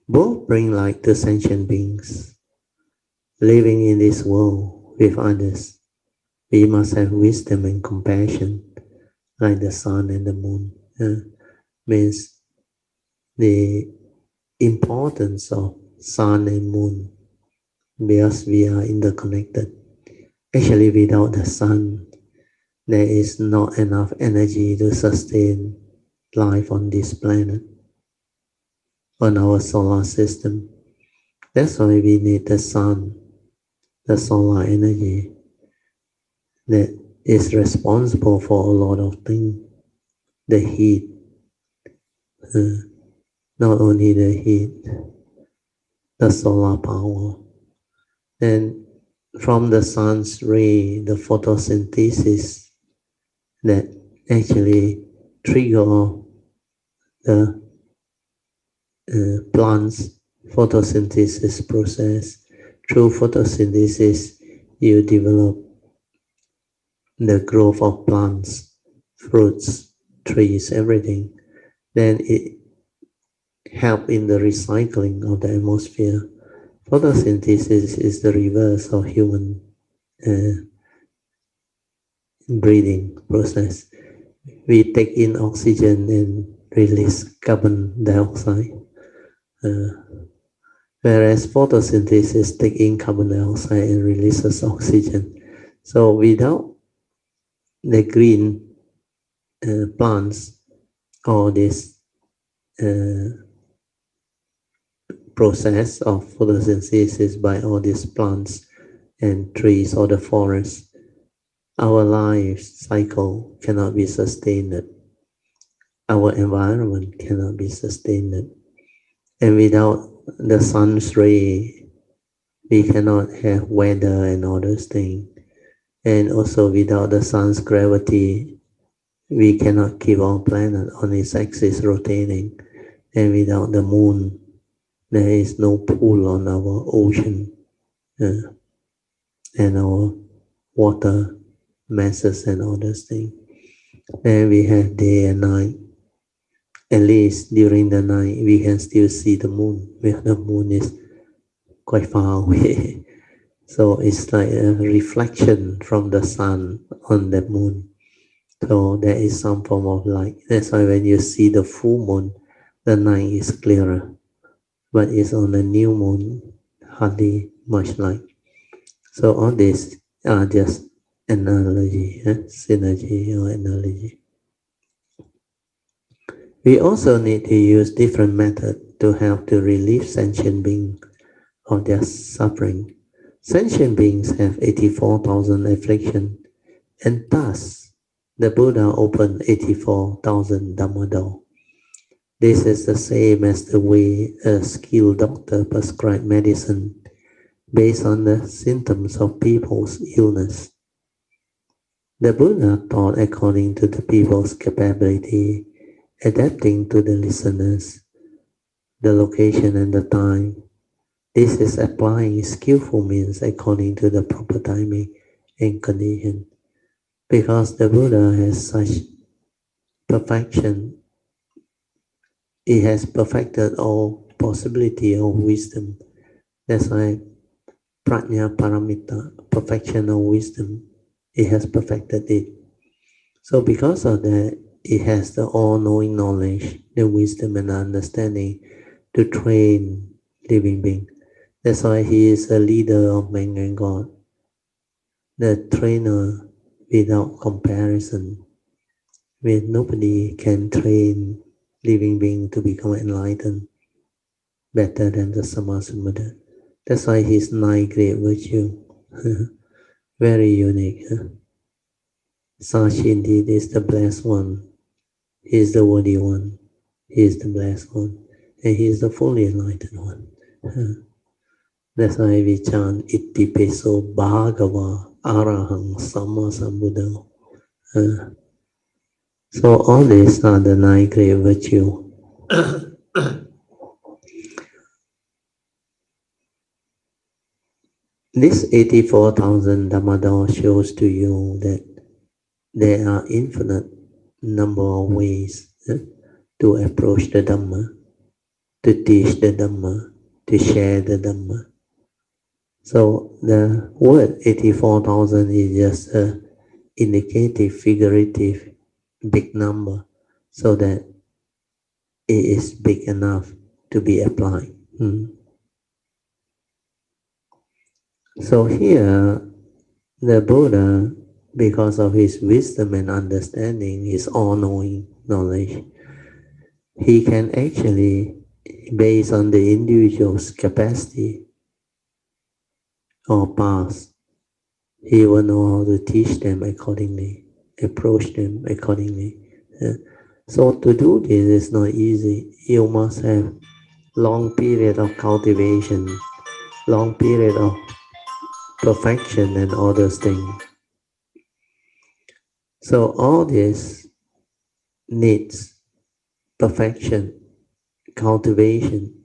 Both bring light to sentient beings living in this world with others. We must have wisdom and compassion like the sun and the moon. Means the importance of sun and moon because we are interconnected. Actually, without the sun, there is not enough energy to sustain life on this planet, on our solar system. That's why we need the sun, the solar energy that is responsible for a lot of things. The heat, not only the heat, the solar power. And from the sun's ray, the photosynthesis that actually trigger the plants photosynthesis process. Through photosynthesis, you develop the growth of plants, fruits, trees, everything. Then it help in the recycling of the atmosphere. Photosynthesis is the reverse of human breathing process. We take in oxygen and release carbon dioxide. Whereas photosynthesis takes in carbon dioxide and releases oxygen. So without the green plants or this process of photosynthesis by all these plants and trees or the forest, our life cycle cannot be sustained. Our environment cannot be sustained. And without the sun's ray, we cannot have weather and all those things. And also without the sun's gravity, we cannot keep our planet on its axis rotating. And without the moon, there is no pull on our ocean and our water masses and all those things. Then we have day and night. At least during the night, we can still see the moon, where the moon is quite far away. So it's like a reflection from the sun on the moon. So there is some form of light. That's why when you see the full moon, the night is clearer. But it's on the new moon, hardly much light. So all these are just analogy, synergy or analogy. We also need to use different methods to help to relieve sentient beings of their suffering. Sentient beings have 84,000 afflictions, and thus the Buddha opened 84,000 Dhamma door. This is the same as the way a skilled doctor prescribes medicine based on the symptoms of people's illness. The Buddha taught according to the people's capability, adapting to the listeners, the location and the time. This is applying skillful means according to the proper timing and condition. Because the Buddha has such perfection, he has perfected all possibility of wisdom. That's why Prajna Paramita, perfection of wisdom, he has perfected it. So because of that, he has the all-knowing knowledge, the wisdom and the understanding to train living beings. That's why he is a leader of man and God, the trainer without comparison. When nobody can train living being to become enlightened better than the Sammasambuddha. That's why his 9 great virtue, very unique. Such indeed is the blessed one. He is the worthy one. He is the blessed one. And he is the fully enlightened one. That's why we chant Iti Peso Bhagava Arahang Sama Sambuddha. So all these are the 9 great virtues. This 84,000 Dhammador shows to you that there are infinite number of ways to approach the Dhamma, to teach the Dhamma, to share the Dhamma. So the word 84,000 is just an indicative, figurative, big number, so that it is big enough to be applied. So here, the Buddha, because of his wisdom and understanding, his all-knowing knowledge, he can actually, based on the individual's capacity or past, he will know how to teach them accordingly, approach them accordingly. So to do this is not easy. You must have long period of cultivation, long period of perfection and all those things. So all this needs perfection, cultivation,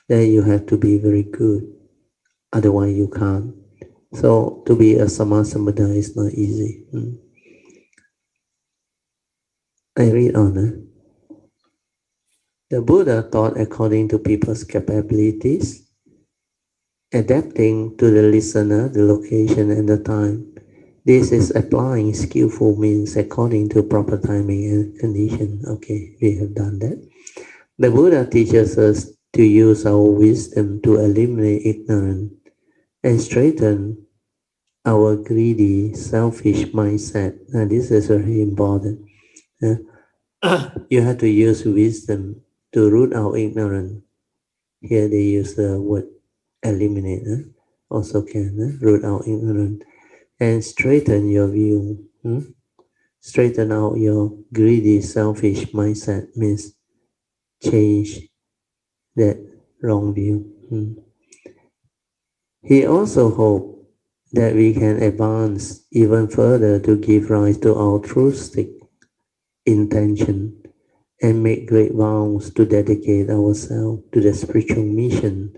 then you have to be very good. Otherwise you can't. So to be a Sammasambuddha is not easy. I read on. The Buddha taught according to people's capabilities, adapting to the listener, the location and the time. This is applying skillful means according to proper timing and condition. Okay, we have done that. The Buddha teaches us to use our wisdom to eliminate ignorance and straighten our greedy, selfish mindset. And this is very important. You have to use wisdom to root out ignorance. Here they use the word eliminate. Also can root out ignorance and straighten your view. Straighten out your greedy, selfish mindset means change that wrong view. He also hoped that we can advance even further to give rise to altruistic intention and make great vows to dedicate ourselves to the spiritual mission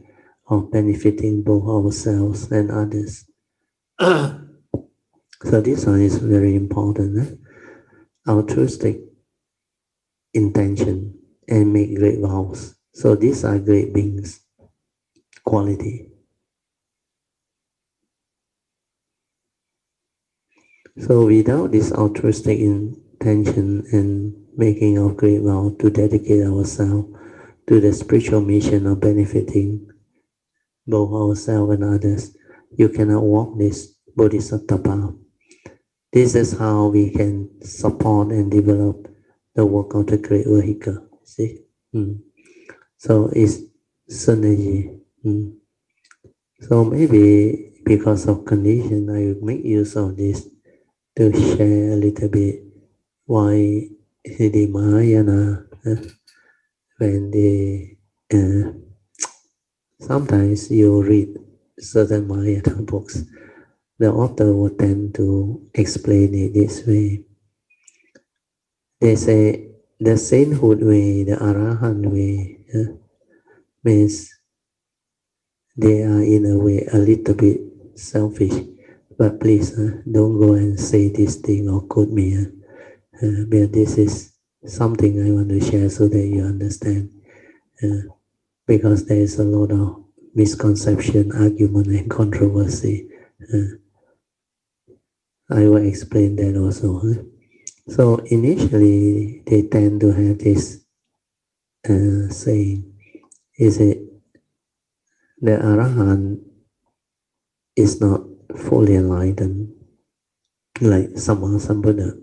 of benefiting both ourselves and others. So this one is very important. Altruistic intention and make great vows. So these are great beings' quality. So without this altruistic intention and making of great vow to dedicate ourselves to the spiritual mission of benefiting both ourselves and others, you cannot walk this Bodhisattva path. This is how we can support and develop the work of the great vehicle. See? So it's synergy. So maybe because of condition, I will make use of this to share a little bit why the Mahayana, when they sometimes you read certain Mahayana books, the author will tend to explain it this way. They say the sainthood way, the Arahant way, means they are in a way a little bit selfish. But please don't go and say this thing or quote me. But this is something I want to share so that you understand. Because there is a lot of misconception, argument, and controversy. I will explain that also. So initially, they tend to have this saying, is it the Arahant is not fully enlightened, like Sammasambuddha.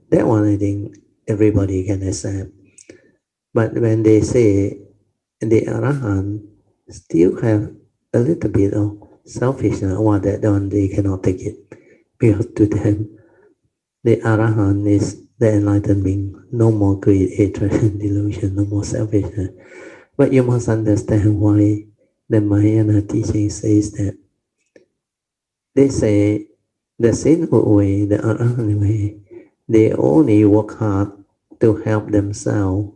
That one I think everybody can accept. But when they say the Arahant still have a little bit of selfishness, that one they cannot take it. Because to them, The Arahant is the enlightened being. No more greed, hatred, and delusion, no more selfishness. But you must understand why the Mahayana teaching says that. They say the sinful way, the Arahant way, they only work hard to help themselves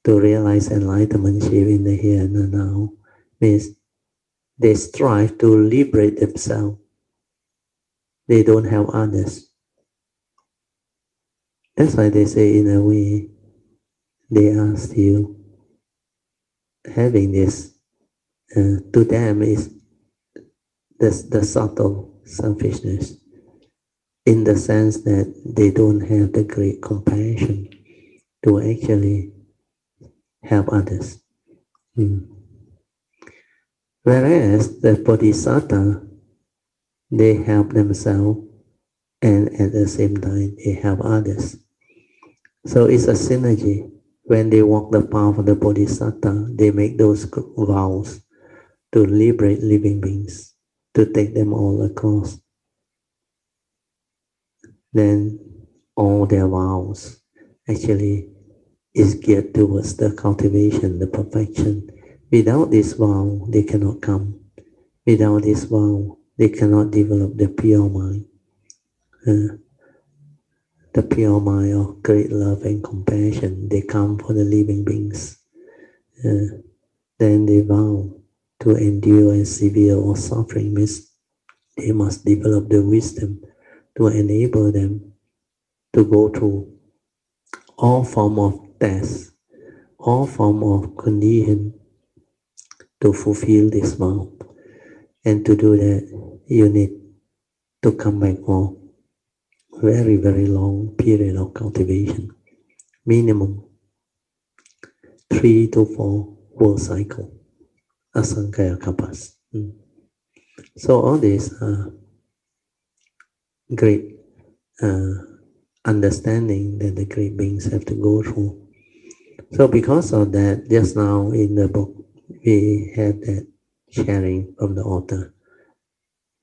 to realize enlightenment in the here and the now. Means they strive to liberate themselves. They don't help others. That's why they say in a way, they are still having this, to them is the subtle selfishness, in the sense that they don't have the great compassion to actually help others. Whereas the bodhisattva, they help themselves and at the same time they help others. So it's a synergy. When they walk the path of the bodhisattva, they make those vows to liberate living beings, to take them all across. Then all their vows actually is geared towards the cultivation, the perfection. Without this vow, they cannot come. Without this vow, they cannot develop the pure mind. The pure mind of great love and compassion. They come for the living beings. Then they vow to endure and severe or suffering means they must develop the wisdom to enable them to go through all form of death, all form of condition to fulfill this vow. And to do that, you need to come back for very, very long period of cultivation. Minimum 3 to 4 world cycle, asankaya kapas. So all these are great understanding that the great beings have to go through. So because of that, just now in the book, we had that sharing from the author.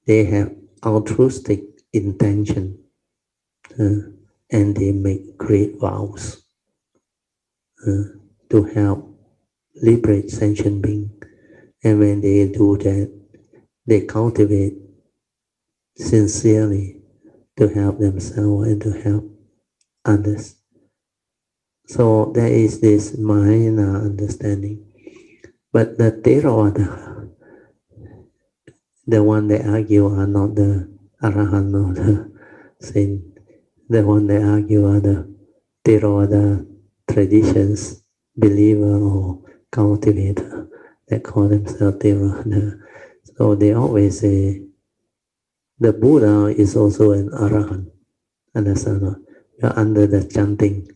They have altruistic intention and they make great vows to help liberate sentient beings. And when they do that, they cultivate sincerely to help themselves and to help others. So there is this Mahayana understanding. But the Theravada, the one they argue are not the Arahant or the saint. The one they argue are the Theravada traditions, believer or cultivator that call themselves Theravada. So they always say the Buddha is also an Arahant. Understand? You are under the chanting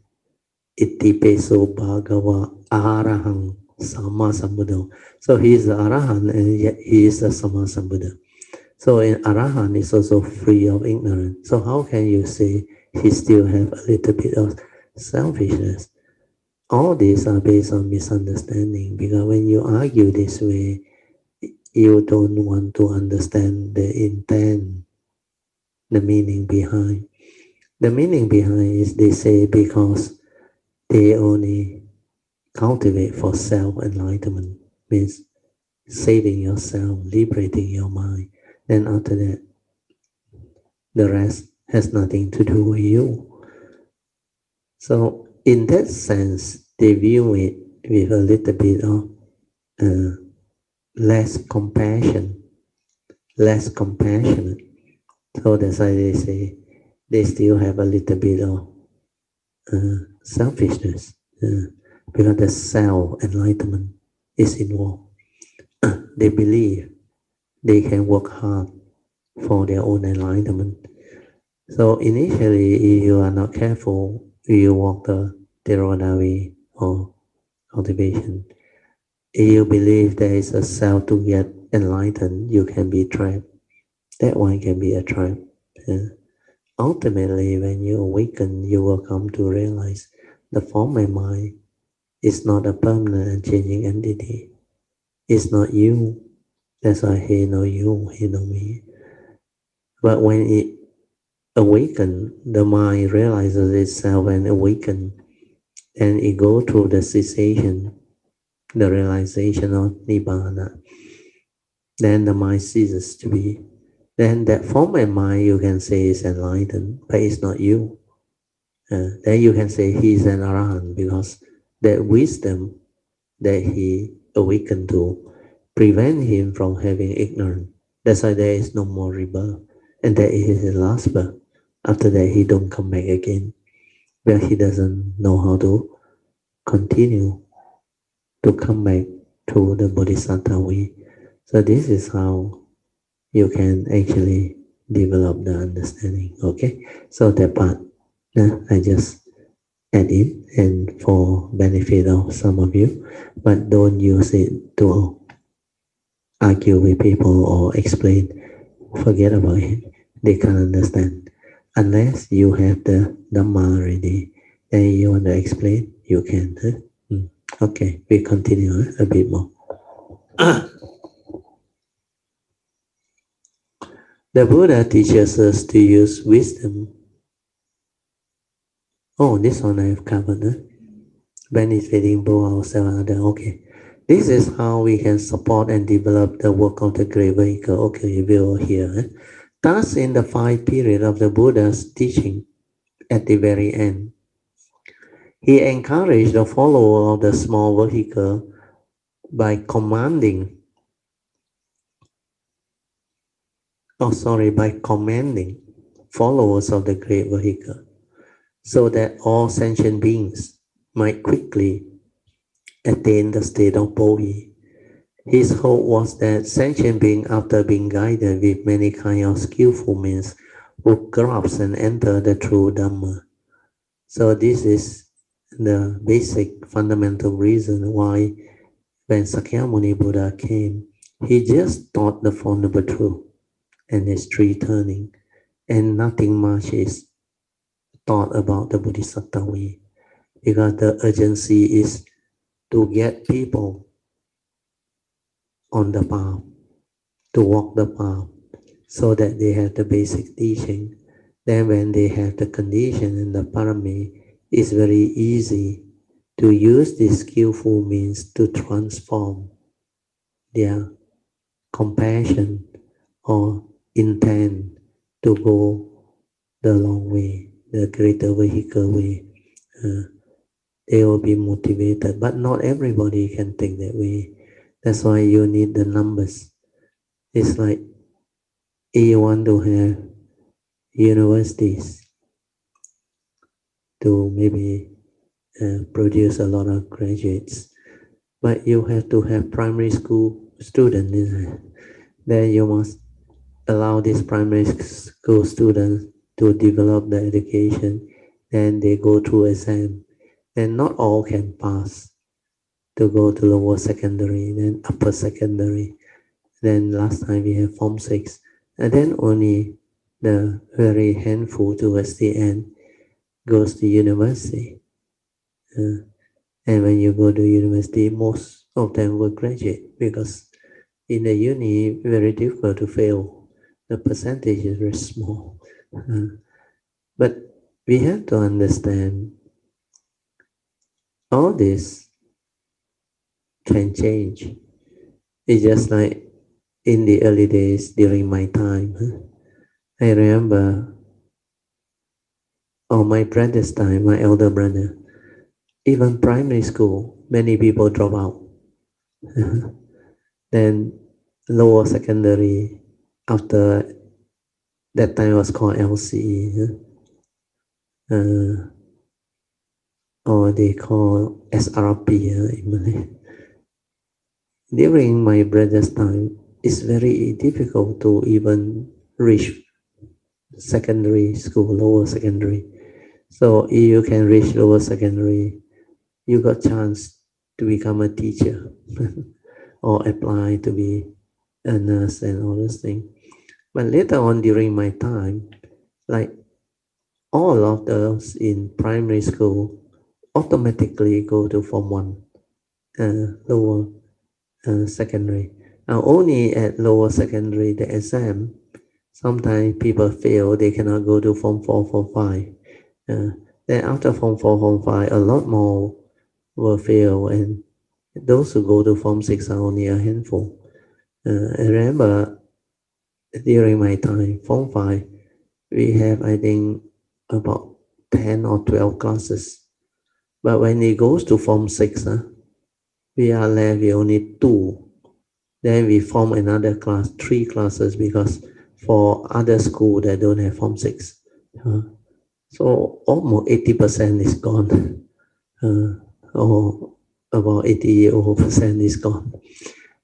Iti Peso Bhagava Arahang Sama Sambuddha. So he is the Arahant and yet he is the Sama Sambuddha. So an Arahant is also free of ignorance. So how can you say he still have a little bit of selfishness? All these are based on misunderstanding, because when you argue this way, you don't want to understand the intent, the meaning behind. The meaning behind is they say because they only cultivate for self-enlightenment, means saving yourself, liberating your mind. Then after that, the rest has nothing to do with you. So in that sense, they view it with a little bit of less compassion, less compassionate. So that's why they say they still have a little bit of selfishness, because the self-enlightenment is involved. They believe they can work hard for their own enlightenment. So initially, if you are not careful, you walk the Theravada way or cultivation. If you believe there is a self to get enlightened, you can be trapped. That one can be a trap. Ultimately, when you awaken, you will come to realize the form of mind is not a permanent and changing entity. It's not you. That's why he know you, he know me. But when it awaken, the mind realizes itself and awaken, and it go through the cessation, the realization of Nibbana. Then the mind ceases to be. Then that form and mind you can say is enlightened, but it's not you. Then you can say he's an Arahant because that wisdom that he awakened to prevent him from having ignorance. That's why there is no more rebirth. And that is his last birth. After that, he don't come back again. But he doesn't know how to continue to come back to the Bodhisattva way. So this is how you can actually develop the understanding. Okay, so that part, I just add in and for benefit of some of you, but don't use it to argue with people or explain. Forget about it. They can't understand. Unless you have the Dhamma already, then you want to explain, you can. Huh? Okay, we continue a bit more. The Buddha teaches us to use wisdom. Oh, this one I have covered. Huh? Benefiting both ourselves and others. Okay. This is how we can support and develop the work of the great vehicle. Okay, we will hear. Huh? Thus, in the 5 period of the Buddha's teaching, at the very end, he encouraged the follower of the small vehicle by commanding followers of the great vehicle, so that all sentient beings might quickly attain the state of Bodhi. His hope was that sentient beings, after being guided with many kinds of skillful means, would grasp and enter the true Dhamma. So this is the basic fundamental reason why when Sakyamuni Buddha came, he just taught the Four Noble Truths and his 3 turning, and nothing much is taught about the Bodhisattva way, because the urgency is to get people on the path, to walk the path, so that they have the basic teaching. Then when they have the condition and the parami, it's very easy to use this skillful means to transform their compassion or intent to go the long way, the greater vehicle way. They will be motivated, but not everybody can take that way. That's why you need the numbers. It's like you want to have universities to maybe produce a lot of graduates, but you have to have primary school students. Then you must allow these primary school students to develop the education, and they go through exam. And not all can pass to go to lower secondary, then upper secondary. Then last time we have Form 6, and then only the very handful towards the end goes to university. And when you go to university, most of them will graduate, because in the uni, very difficult to fail. The percentage is very small. But we have to understand all this can change. It's just like in the early days during my time. I remember on my brother's time, my elder brother, even primary school, many people drop out. Then lower secondary, after that time was called LCE, or they call SRP in Malay. During my brother's time, it's very difficult to even reach secondary school, lower secondary. So if you can reach lower secondary, you got chance to become a teacher or apply to be a nurse and all those things. But later on during my time, like all of those in primary school automatically go to Form 1, lower secondary. Now only at lower secondary the exam sometimes people fail, they cannot go to Form 4, Form 5. Then after Form 4, Form 5, a lot more will fail, and those who go to Form 6 are only a handful. I remember during my time, Form 5, we have, I think, about 10 or 12 classes. But when it goes to Form 6, we are left with only 2. Then we form another class, 3 classes, because for other school that don't have Form 6. So almost 80% is gone. Or about 80% is gone.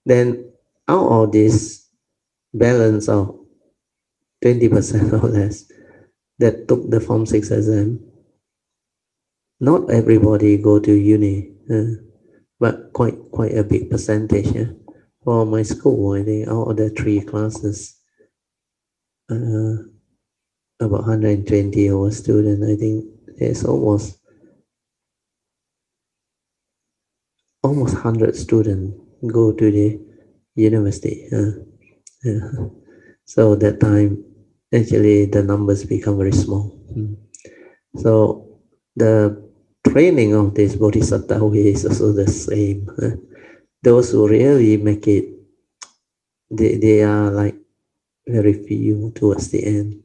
Then out of this balance of 20% or less that took the Form 6 exam, not everybody go to uni, but quite a big percentage. For my school, I think out of the 3 classes, about 120 of our students, I think there's almost 100 students go to the university. So that time, actually, the numbers become very small. So the training of this bodhisattva way is also the same. Those who really make it, they are like very few towards the end.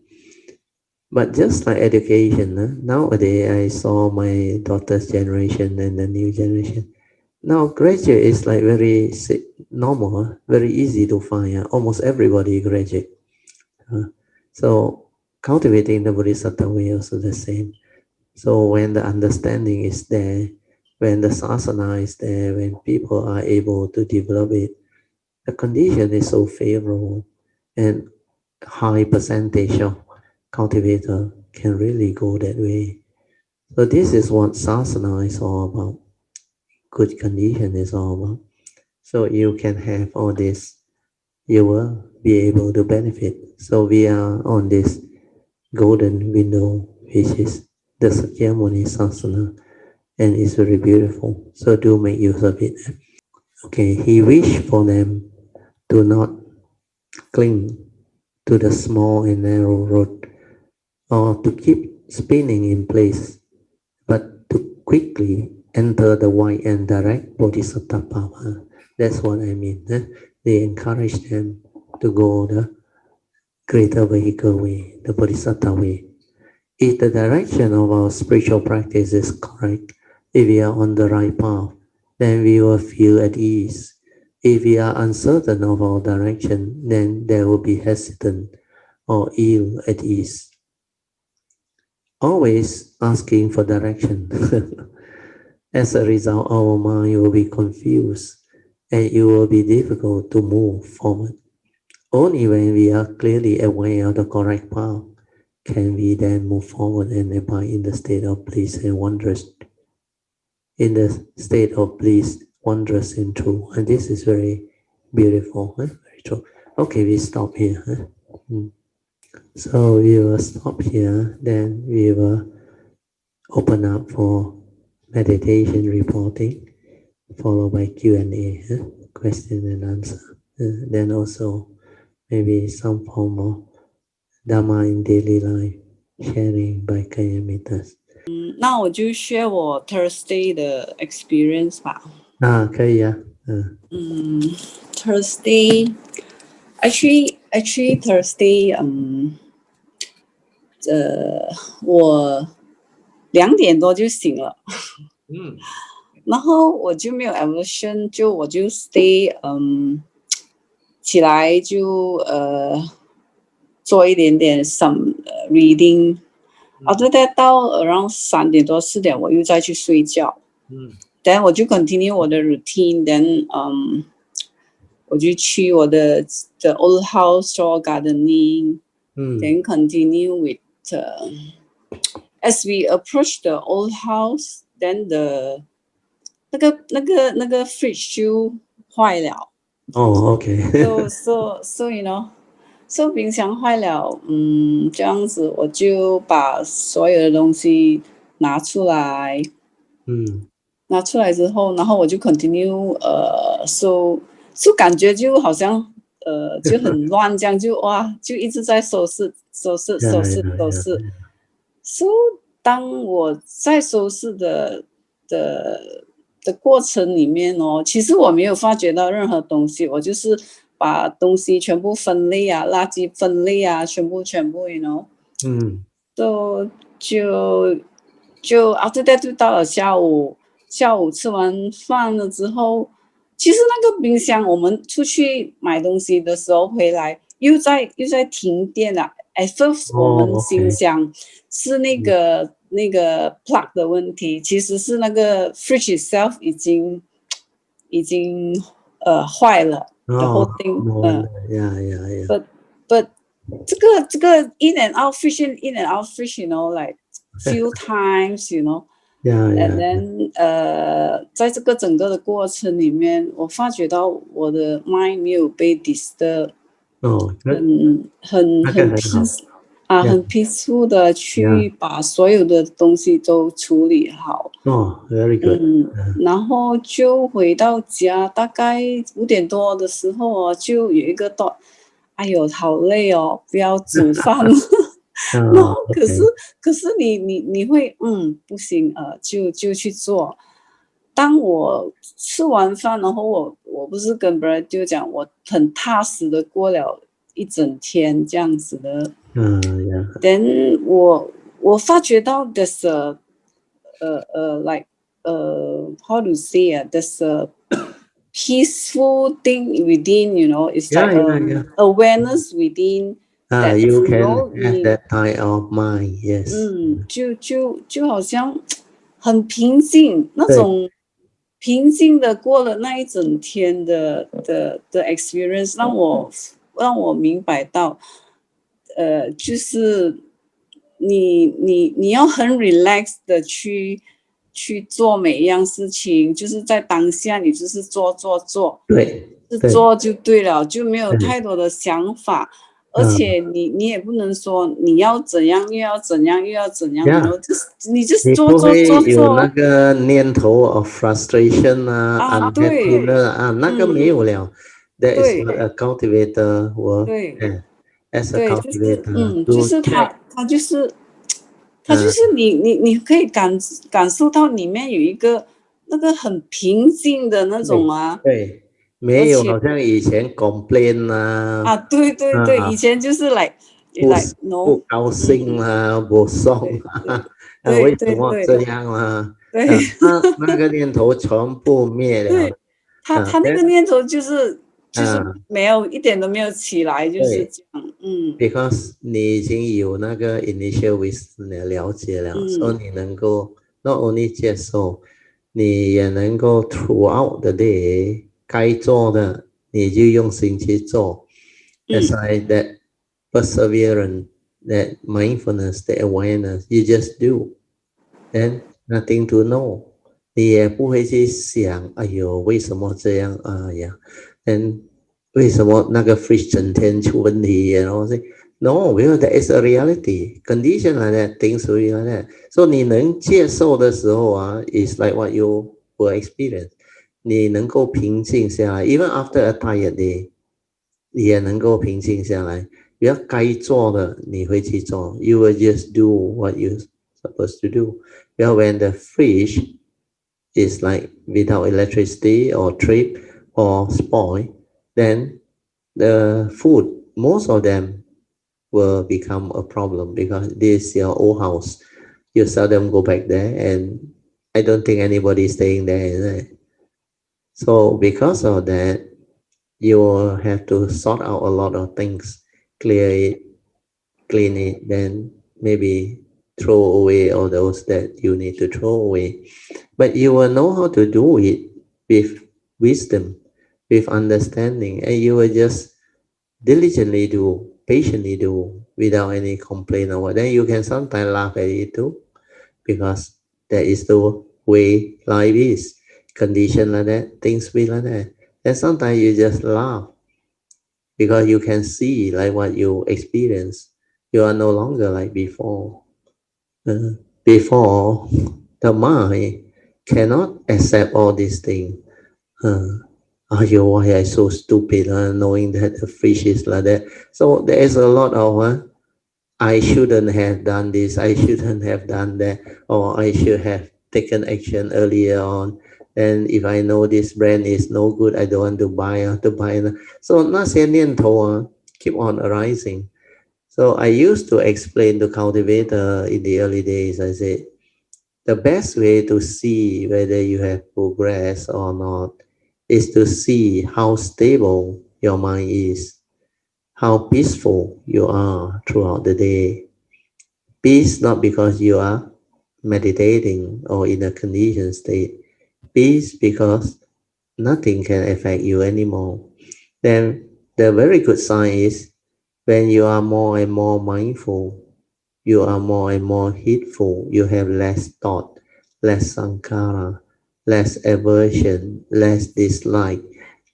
But just like education, nowadays I saw my daughter's generation and the new generation. Now graduate is like very normal, very easy to find. Almost everybody graduate. So cultivating the bodhisattva way also the same. So when the understanding is there, when the sasana is there, when people are able to develop it, the condition is so favorable, and high percentage of cultivator can really go that way. So this is what sasana is all about. Good condition is all about. So you can have all this, you will be able to benefit. So we are on this golden window, which is the Sakyamuni Sasana, and it's very beautiful. So do make use of it. Okay, he wished for them to not cling to the small and narrow road, or to keep spinning in place, but to quickly enter the wide and direct bodhisattva path. That's what I mean. They encourage them to go the greater vehicle way, the bodhisattva way. If the direction of our spiritual practice is correct, if we are on the right path, then we will feel at ease. If we are uncertain of our direction, then there will be hesitant or ill at ease. Always asking for direction. As a result, our mind will be confused and it will be difficult to move forward. Only when we are clearly aware of the correct path can we then move forward and abide in the state of bliss and wondrous. In the state of bliss, wondrous and true. And this is very beautiful, very true. Okay, we stop here. So we will stop here, then we will open up for meditation reporting, followed by Q&A, question and answer. Then also maybe some form of Dharma in daily life sharing by Kayamitas. 那我就 share 我 Thursday 的 experience 吧。可以啊。Thursday actually Thursday 我2点多就醒了。然后我就没有 aversion， 我就 stay 起来就做一点点 some reading。After that 到 around 3点多4点我又再去睡觉。then 我就 continue 我的 routine， then 我就去我的 the old house straw gardening， then continue with as we approach the old house， then the 那个 fridge 就坏了。okay. So you know， so 冰箱坏了，这样子我就把所有的东西拿出来。拿出来之后，然后我就 continue so 感觉就好像就很乱，这样就哇，就一直在收拾。So 当我在收拾的过程里面哦，其实我没有发觉到任何东西，我就是把东西全部分类啊，垃圾分类啊，全部，you know。就 after that 就到了下午吃完饭了之后，其实那个冰箱我们出去买东西的时候回来又在停电了。At first 我们心想是那个 plug 的问题，其实是那个 fridge itself 已经坏了。The whole thing. But 这个 in and out fridge, you know, like few times, you know. And then 在这个整个的过程里面，我发觉到我的 mind 没有被 disturb。很 peace 很 peaceful 的去把所有的东西都处理好。very good。然后就回到家，大概5点多的时候哦，就有一个thought，哎呦，好累哦，不要煮饭了。然后可是你会不行，就去做。当我吃完饭，然后我不是跟 Brad 就讲，我很踏实的过了一整天这样子的。Then 我发觉到 there's a like how to say there's a peaceful thing within, you know. It's like awareness within that you you can know have that type of mind. Yes. 就好像很平静，那种平静的过了那一整天的 experience， 让我明白到，就是你要很 relax 的去做每一样事情，就是在当下你就是做，对，做就对了，就没有太多的想法。而且你也不能说你要怎样又要怎样，你就是做。你不会有那个念头 of frustration 啊 unhappiness 啊，那个没有了。That is what a cultivator will. As a cultivator，就是他就是你可以感受到里面有一个那个很平静的那种啊。对，没有好像以前 complain 对，以前就是不高兴不爽为什么这样那个念头全部灭了。他那个念头就是没有一点都没有起来，就是这样。Because 你已经有那个 initial wisdom 了解了，所以你能够 not only 接受，你也能够 throughout the day 该做的你就用心去做。As I that perseverance, that mindfulness, that awareness, you just do, then nothing to know。你也不会去想，哎呦，为什么这样呀？And 为什么那个 fish 整天出问题？然后say no, because that is a reality. Condition like that, things will be like that. So 你能接受的时候is like what you will experience。你能够平静下来 ，even after a tired day，你也能够平静下来。不要该做的你会去做 ，you will just do what you supposed to do. Well, when the fish is like without electricity or trip or spoil, then the food, most of them will become a problem because this is your old house. You seldom go back there, and I don't think anybody is staying there, is it? So because of that, you will have to sort out a lot of things, clean it, then maybe throw away all those that you need to throw away. But you will know how to do it with wisdom, with understanding, and you will just diligently do, patiently do, without any complaint or what. Then you can sometimes laugh at it too, because that is the way life is. Condition like that, things be like that. And sometimes you just laugh because you can see like what you experience. You are no longer like before. Before, the mind cannot accept all these things. oh, why I so stupid, knowing that the fish is like that. So there is a lot of, I shouldn't have done this, I shouldn't have done that, or I should have taken action earlier on. And if I know this brand is no good, I don't want to buy, to buy. So 那些念头 keep on arising. So I used to explain to cultivator in the early days, I said, the best way to see whether you have progress or not is to see how stable your mind is, how peaceful you are throughout the day. Peace not because you are meditating or in a conditioned state. Peace because nothing can affect you anymore. Then the very good sign is when you are more and more mindful, you are more and more heedful, you have less thought, less sankhara, less aversion, less dislike,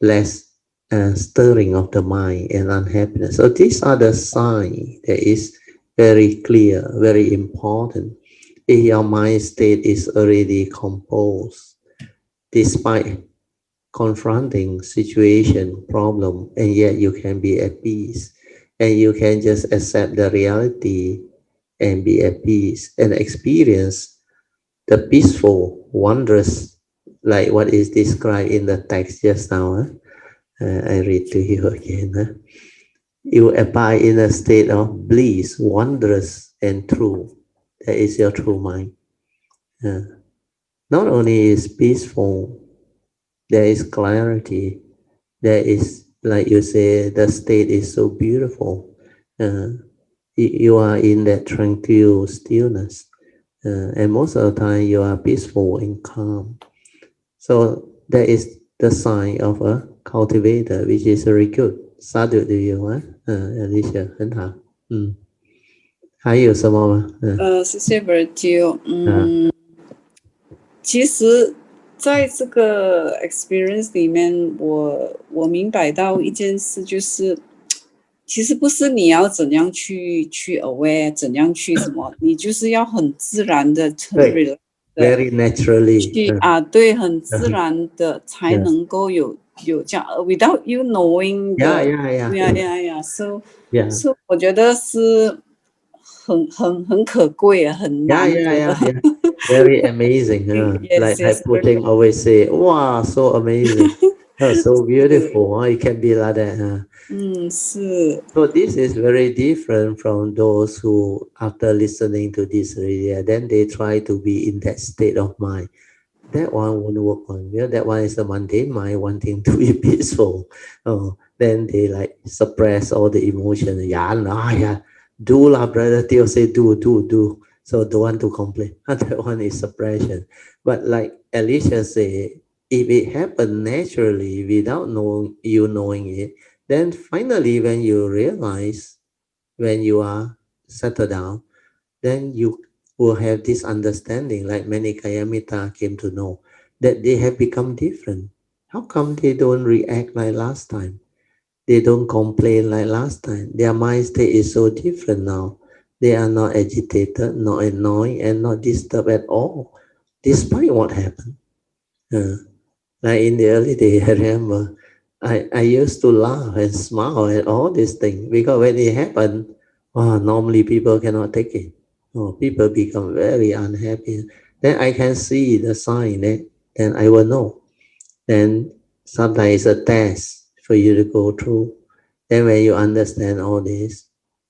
less stirring of the mind and unhappiness. So these are the signs that is very clear, very important. If your mind state is already composed, despite confronting situation, problem, and yet you can be at peace, and you can just accept the reality and be at peace and experience the peaceful, wondrous, like what is described in the text just now. I read to you again. You abide in a state of bliss, wondrous and true. That is your true mind. Not only is peaceful, there is clarity. There is, like you say, the state is so beautiful. You are in that tranquil stillness. And most of the time you are peaceful and calm. So that is the sign of a cultivator, which is very good. Sadhu to you, Alicia, 很好。还有什么吗？谢谢 Virgil。其实在这个 experience 里面，我明白到一件事，就是其实不是你要怎样去 aware， 怎样去什么，你就是要很自然的、对 very naturally 去对，很自然的才能够有这样，without you knowing 的，so 我觉得是很可贵啊，很难得。Very amazing. Like Putin always say, wow, so amazing. So beautiful. It can be like that. So this is very different from those who, after listening to this radio, then they try to be in that state of mind. That one won't work on you. That one is the mundane mind wanting to be peaceful. Then they like suppress all the emotion. Yeah, do lah, brother. Theo say do. So don't want to complain. That one is suppression. But like Alicia say, if it happen naturally without knowing it, then finally when you realize, when you are settled down, then you will have this understanding, like many Kayamita came to know, that they have become different. How come they don't react like last time? They don't complain like last time. Their mind state is so different now. They are not agitated, not annoyed, and not disturbed at all, despite what happened. Like in the early days, I remember I used to laugh and smile at all these things because when it happened, normally people cannot take it. People become very unhappy. Then I can see the sign that then I will know. Then sometimes it's a test for you to go through. Then when you understand all this,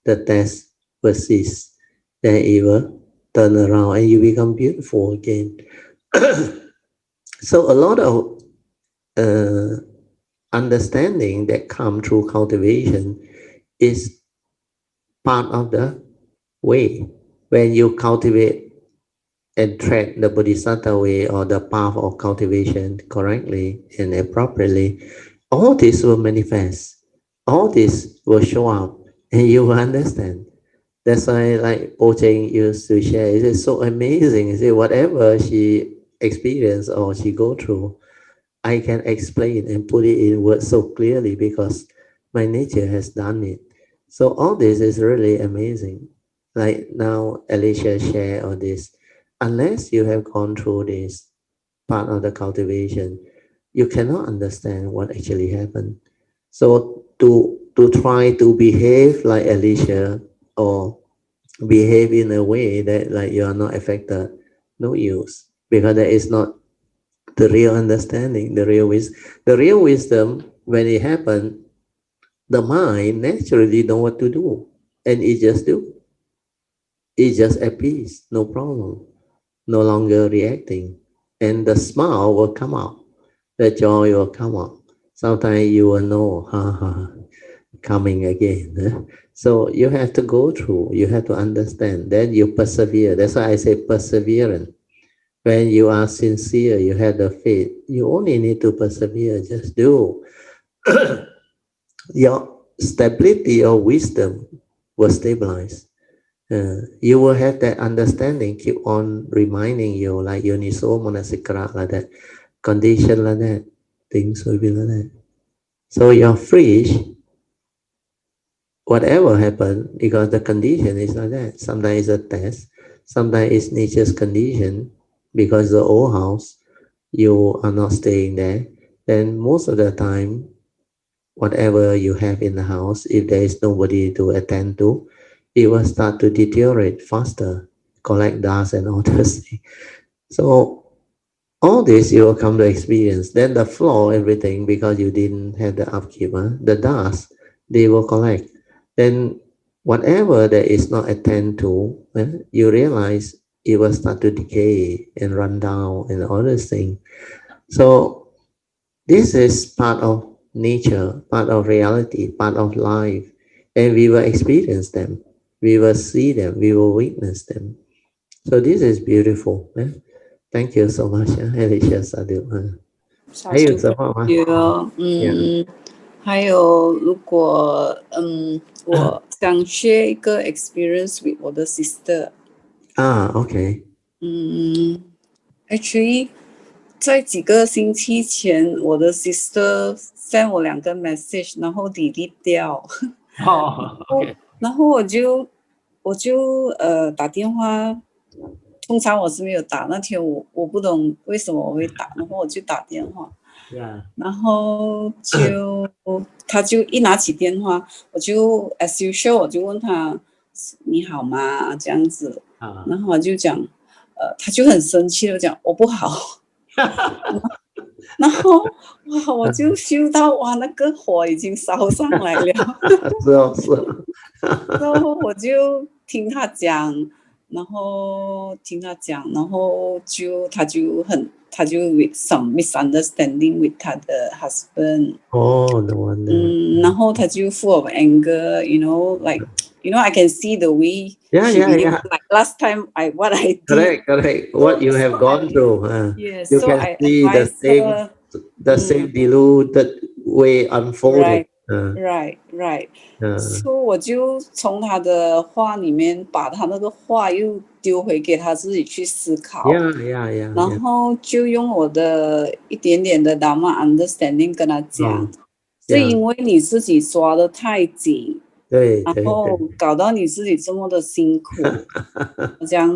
the test will cease. Then it will turn around and you become beautiful again. So a lot of understanding that come through cultivation is part of the way. When you cultivate and tread the bodhisattva way or the path of cultivation correctly and appropriately, all this will manifest. All this will show up and you will understand. That's why like Po Cheng used to share, it's so amazing. You see, whatever she experienced or she go through, I can explain and put it in words so clearly because my nature has done it. So all this is really amazing. Like now Alicia share all this. Unless you have gone through this part of the cultivation, you cannot understand what actually happened. So to try to behave like Alicia or behave in a way that like you are not affected, no use, because that is not the real understanding, the real wisdom. When it happened, the mind naturally know what to do, and it just do. It just appears, no problem, no longer reacting, and the smile will come out, the joy will come out. Sometimes you will know, ha ha, coming again. So you have to go through, you have to understand, then you persevere. That's why I say perseverance. When you are sincere, you have the faith, you only need to persevere, just do. Your stability or wisdom will stabilize. You will have that understanding, keep on reminding you, like Yoniso Manasikara, like that, condition like that, things will be like that. So you're free, whatever happened, because the condition is like that. Sometimes it's a test, sometimes it's nature's condition, because the old house, you are not staying there. Then most of the time, whatever you have in the house, if there is nobody to attend to, it will start to deteriorate faster, collect dust and all those things. So all this you will come to experience. Then the floor, everything, because you didn't have the upkeep, the dust, they will collect. Then whatever that is not attended to, you realize it will start to decay and run down and all those things. So this is part of nature, part of reality, part of life, and we will experience them. We will see them. We will witness them. So this is beautiful. Thank you so much, Alicia Sadhu. 还有什么吗？还有如果我想share一个 experience with 我的 sister。OK。Actually， 在几个星期前，我的 sister send 我2个 message， 然后 delete 掉。OK。然后我就打电话，通常我是没有打，那天我不懂为什么我会打，然后我就打电话。然后他就一拿起电话，我就 as usual， 我就问他你好吗这样子，然后我就讲，他就很生气的讲我不好，然后哇我就 feel 到哇那个火已经烧上来了，是然后我就听他讲，然后他就 with some misunderstanding with 他的 husband。no wonder。然后他就 full of anger, like I can see the way she yeah. like last time what I did. Correct. What you have gone through. Yes, you so can I see the same diluted way unfolding. Right. So 我就从他的话里面把他那个话又丢回给他自己去思考。然后就用我的一点点的 Dharma understanding 跟他讲，是因为你自己抓得太紧，然后搞到你自己这么的辛苦。我讲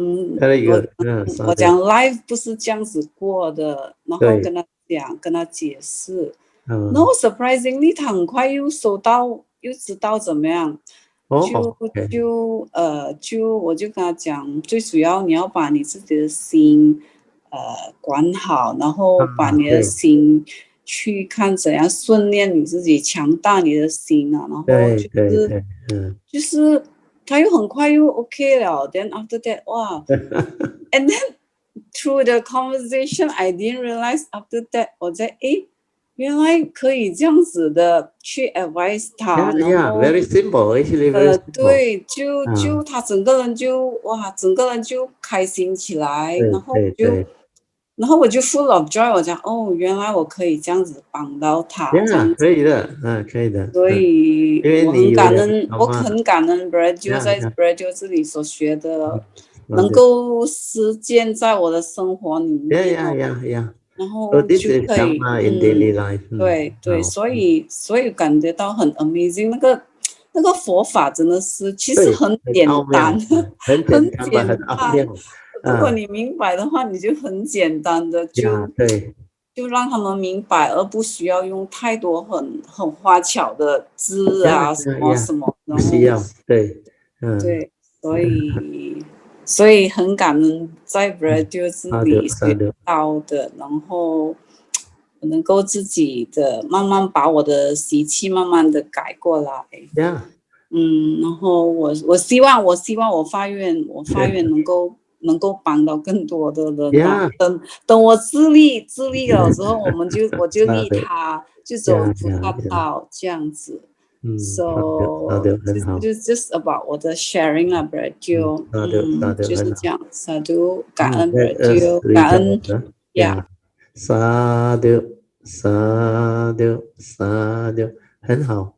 life 不是这样子过的，然后跟他讲，跟他解释。然后 surprisingly 他很快又收到，又知道怎么样。就我就跟他讲，最主要你要把你自己的心管好，然后把你的心去看怎样训练你自己，强大你的心啊，然后就是他又很快又 OK 了。Then after that， 哇，and then through the conversation I didn't realize after that 我在原来可以这样子的去 advise 他，然后 very simple actually very simple。对，就他整个人就开心起来，然后我就 full of joy， 我讲原来我可以这样子帮到他，这样子可以的，可以的。所以我很感恩 Brad 在 Brad 这里所学的，能够实践在我的生活里面。然后就可以对，所以感觉到很 amazing， 那个佛法真的是其实很简单，很简单。如果你明白的话，你就很简单的就就让他们明白，而不需要用太多很花巧的字啊，什么什么，然后对，对，所以很感恩在 Radio 这里学到的，然后能够自己的慢慢把我的习气慢慢的改过来。然后我希望我发愿能够帮到更多的人啊。等我自立了之后，我就利他，就走菩萨道这样子。So 就 just about 我的 sharing 啊 ，Brad 就是这样，萨度感恩 Brad 感恩呀，萨度萨度萨度，很好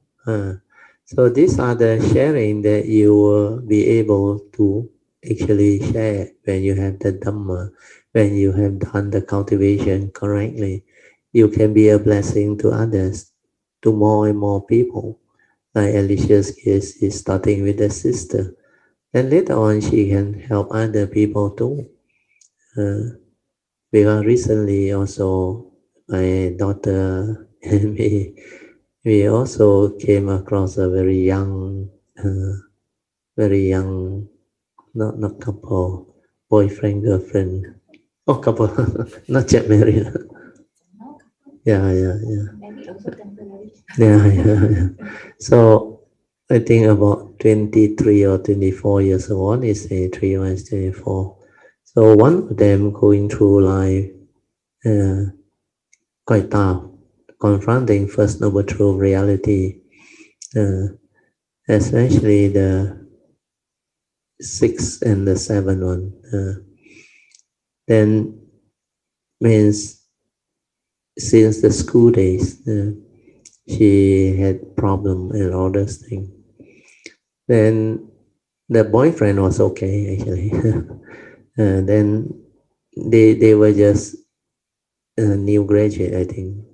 ，So these are the sharing that you will be able to actually share when you have the Dhamma, when you have done the cultivation correctly. You can be a blessing to others, to more and more people. Like Alicia's case is starting with a sister. And later on, she can help other people too. Because recently also, my daughter and me, we also came across a very young, not couple, boyfriend, girlfriend. Oh, couple, not yet married. Yeah. Yeah. So I think about 23 or 24 years old. One is 23, one is 24. So one of them going through life quite tough, confronting First Noble Truth reality, especially the 6th and the 7th one. Then means since the school days, she had problem and all those things. Then the boyfriend was okay actually. Then they were just a new graduate, I think.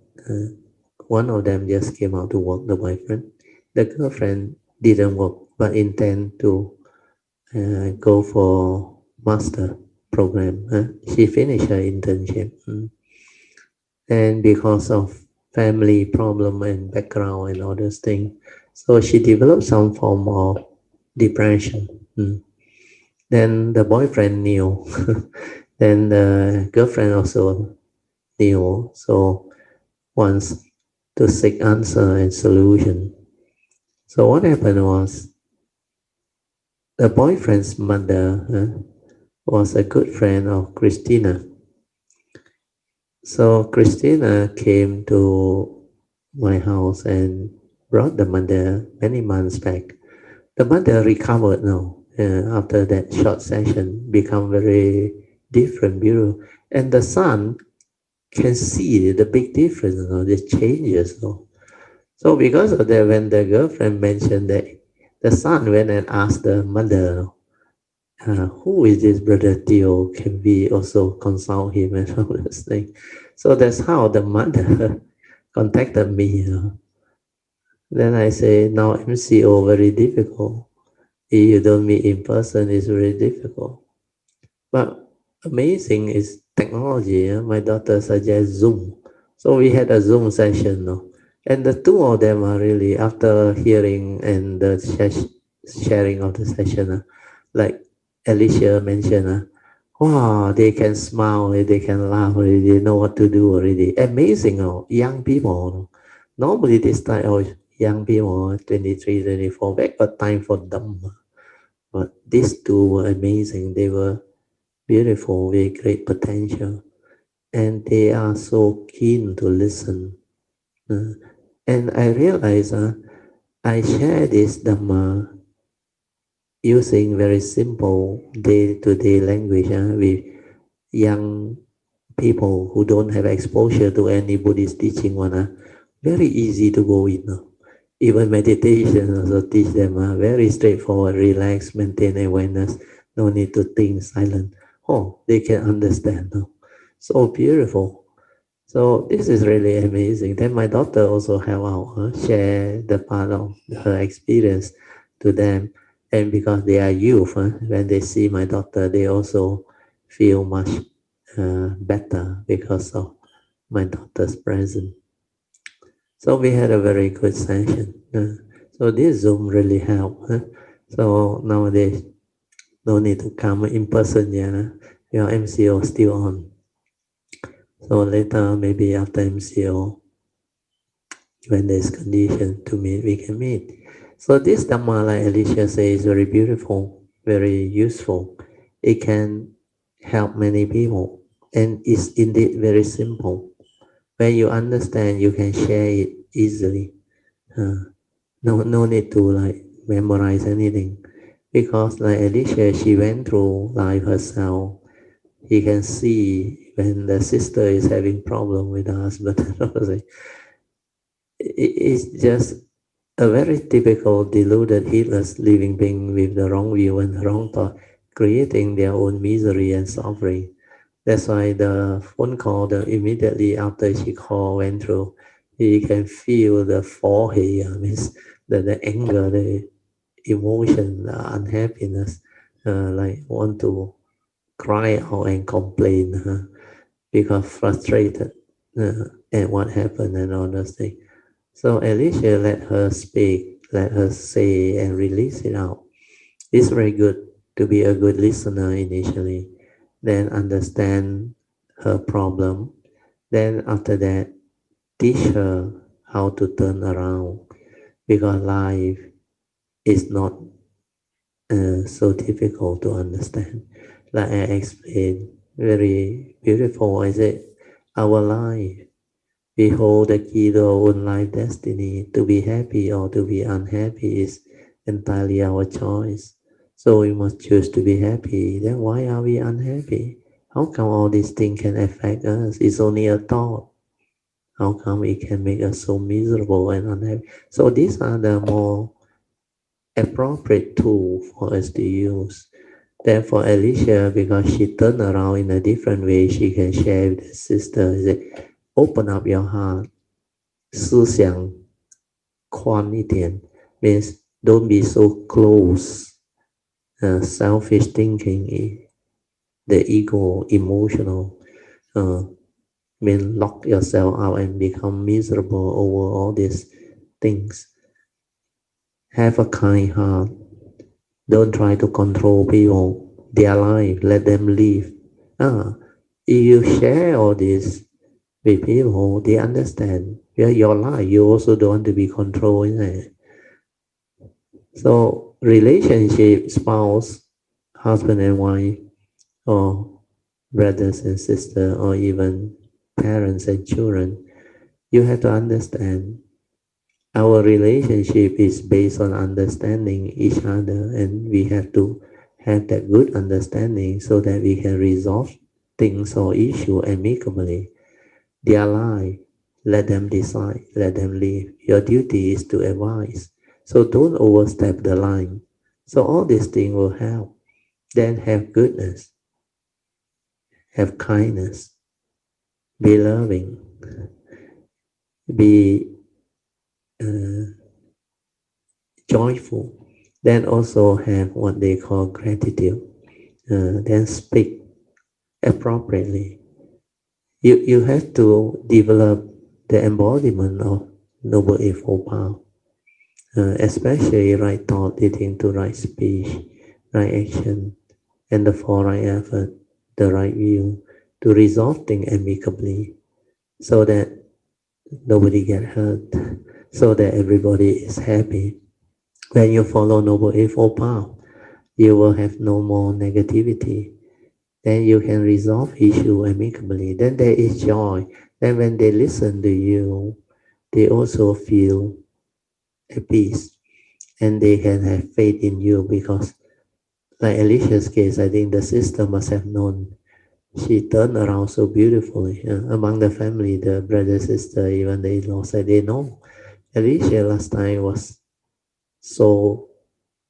One of them just came out to work, the boyfriend. The girlfriend didn't work but intend to go for master program. She finished her internship. And because of family problem and background and all those things, so she developed some form of depression. Then the boyfriend knew. Then the girlfriend also knew. So wants to seek answer and solution. So what happened was the boyfriend's mother was a good friend of Christina. So Christina came to my house and brought the mother many months back. The mother recovered now after that short session, become very different, beautiful. And the son can see the big difference, the changes. So because of that, when the girlfriend mentioned that, the son went and asked the mother, who is this brother Theo? Can we also consult him and all this thing? So that's how the mother contacted me. Then I say, now MCO very difficult. If you don't meet in person, it's very difficult. But amazing is technology. My daughter suggests Zoom. So we had a Zoom session. And the two of them are really, after hearing and the sharing of the session, like Alicia mentioned, wow, they can smile, they can laugh, they know what to do already. Amazing, young people. Normally this type of young people, 23, 24, back got time for them. But these two were amazing. They were beautiful with great potential. And they are so keen to listen. And I realize I share this Dhamma using very simple day-to-day language with young people who don't have exposure to any Buddhist teaching. Very easy to go in. Even meditation also teach them very straightforward, relax, maintain awareness, no need to think, silent. Oh, they can understand. So beautiful. So this is really amazing. Then my daughter also help out, share the part of her experience to them. And because they are youth, when they see my daughter, they also feel much better because of my daughter's present. So we had a very good session. So this Zoom really helped. So nowadays, no need to come in person. Yeah, your MCO still on. So later, maybe after MCO, when there's condition to meet, we can meet. So this Dhamma, like Alicia says, is very beautiful, very useful. It can help many people, and it's indeed very simple. When you understand, you can share it easily. No need to like memorize anything, because like Alicia, she went through life herself. You can see when the sister is having problem with the husband. It's just a very typical deluded, heedless living being with the wrong view and wrong thought, creating their own misery and suffering. That's why the phone call, immediately after she called went through, he can feel the forehead, means the anger, the emotion, the unhappiness, like want to cry out and complain, because frustrated at what happened and all those things. So Alicia let her speak, let her say and release it out. It's very good to be a good listener initially, then understand her problem. Then after that, teach her how to turn around, because life is not so difficult to understand. Like I explained, very beautiful. I said, our life, we hold the key to our own life destiny. To be happy or to be unhappy is entirely our choice. So we must choose to be happy. Then why are we unhappy? How come all these things can affect us? It's only a thought. How come it can make us so miserable and unhappy? So these are the more appropriate tool for us to use. Then for Alicia, because she turned around in a different way, she can share with the sister. Say, open up your heart, 思想宽一点 means don't be so close, selfish thinking, the ego, emotional, mean lock yourself out and become miserable over all these things. Have a kind heart. Don't try to control people, their life, let them live. If you share all this with people, they understand. Your life, you also don't want to be controlled in it. So relationship, spouse, husband and wife, or brothers and sisters, or even parents and children, you have to understand our relationship is based on understanding each other, and we have to have that good understanding so that we can resolve things or issue amicably. Their life, let them decide, let them live. Your duty is to advise. So don't overstep the line. So all these things will help. Then have goodness, have kindness, be loving, be joyful. Then also have what they call gratitude. Then speak appropriately. You have to develop the embodiment of Noble Eightfold Path. Especially right thought leading to right speech, right action, and the four right effort, the right view, to resolve things amicably, so that nobody get hurt, so that everybody is happy. When you follow Noble Eightfold Path, you will have no more negativity. Then you can resolve issue amicably. Then there is joy. Then when they listen to you, they also feel at peace, and they can have faith in you, because like Alicia's case, I think the sister must have known. She turned around so beautifully. Among the family, the brother, sister, even the in-law said they know. Alicia last time was so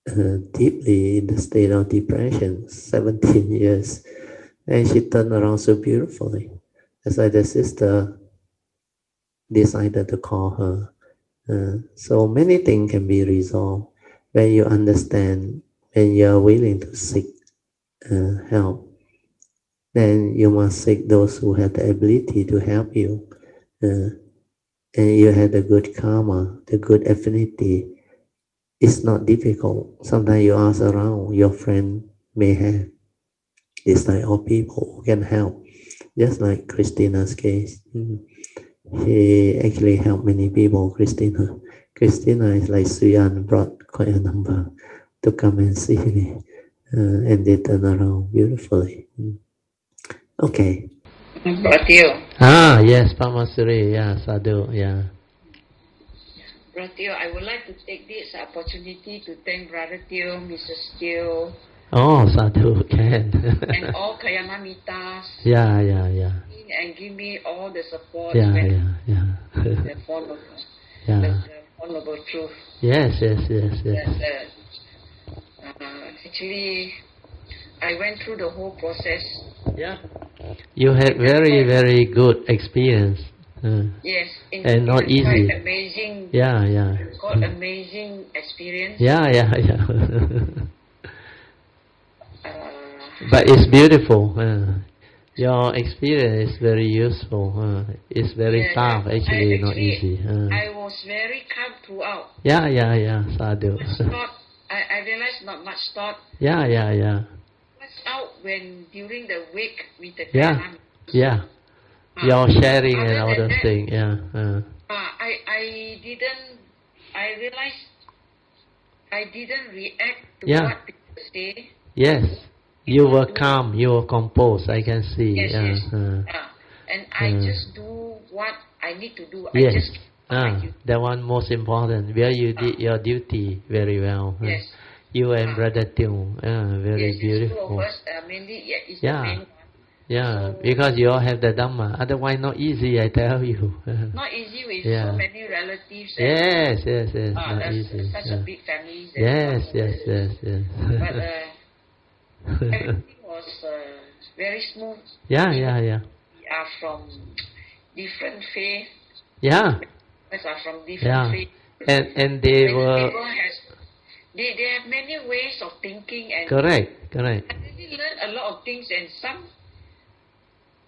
deeply in the state of depression, 17 years. And she turned around so beautifully. That's why the sister decided to call her. So many things can be resolved when you understand, when you are willing to seek help. Then you must seek those who have the ability to help you. uh, and you have the good karma, the good affinity. It's not difficult. Sometimes you ask around, your friend may have this type of people who can help. Just like Christina's case. She actually helped many people, Christina. Christina is like Suyan brought quite a number to come and see me. And they turn around beautifully. Okay. Brother Teo. Yes, Pamasuri, yeah, Sadhu, yeah. Brother Teo, I would like to take this opportunity to thank Brother Teo, Mrs. Teo. Sadhu, can. And all Kayamamitas. Yeah. And give me all the support. Yeah. The followable truth. Yes. Actually, I went through the whole process. Yeah. You had very good experience. Yes. And not easy. Quite amazing. Yeah. Quite amazing experience. Yeah. But it's beautiful. Your experience is very useful. It's very tough, actually, not easy. I was very calm throughout. Yeah, Sadhu. I realized not much thought. Yeah. What's out when during the wake with the family? Yeah. Your sharing and all those things. Yeah. I realized I didn't react to what people say. Yes. You were calm, you were composed, I can see. Yes. And I just do what I need to do. Yes. I just that one most important, where you did your duty very well. Yes. You and Brother Teo, very beautiful. Two of us, mainly, it's the main one. Yeah, because you all have the Dhamma. Otherwise, not easy, I tell you. Not easy with so many relatives. Yes. Not easy. Such a big family. Yes. But everything was very smooth. Yeah. We are from different faith. Yeah. We are from different faith. And they were. They have many ways of thinking and. Correct. I really learned a lot of things and some.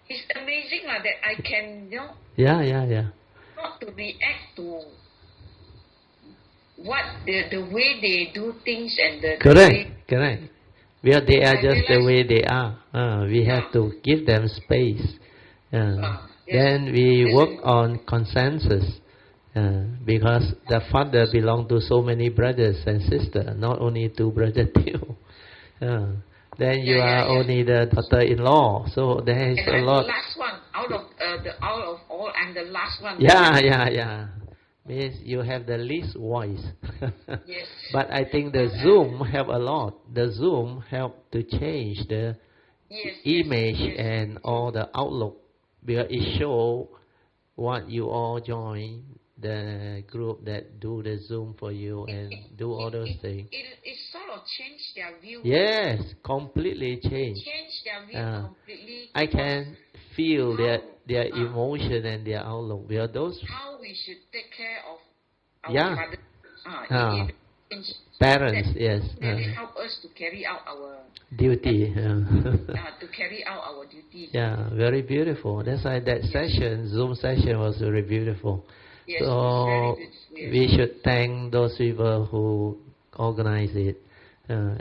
It's amazing that I can, Yeah. Not to react to what the way they do things and the Correct. Well, they are just the way they are. We have to give them space. Then we work on consensus. Because the father belongs to so many brothers and sisters, not only to Brother Teo. Then you are only the daughter-in-law, so there is a lot. The last one out of all, I'm the last one. Yeah. Means you have the least voice. Yes. But I think the Zoom help a lot. The Zoom help to change the image and all the outlook, because it show what you all join. The group that do the Zoom for you and do all those things. It sort of changed their view. Yes, completely changed. Changed their view completely. I can feel their emotion and their outlook. Because those how we should take care of our parents, yes. They help us to carry out our duty. To carry out our duty. Yeah, very beautiful. That's why that session, Zoom session, was very beautiful. Yes, so we should thank those people who organize it,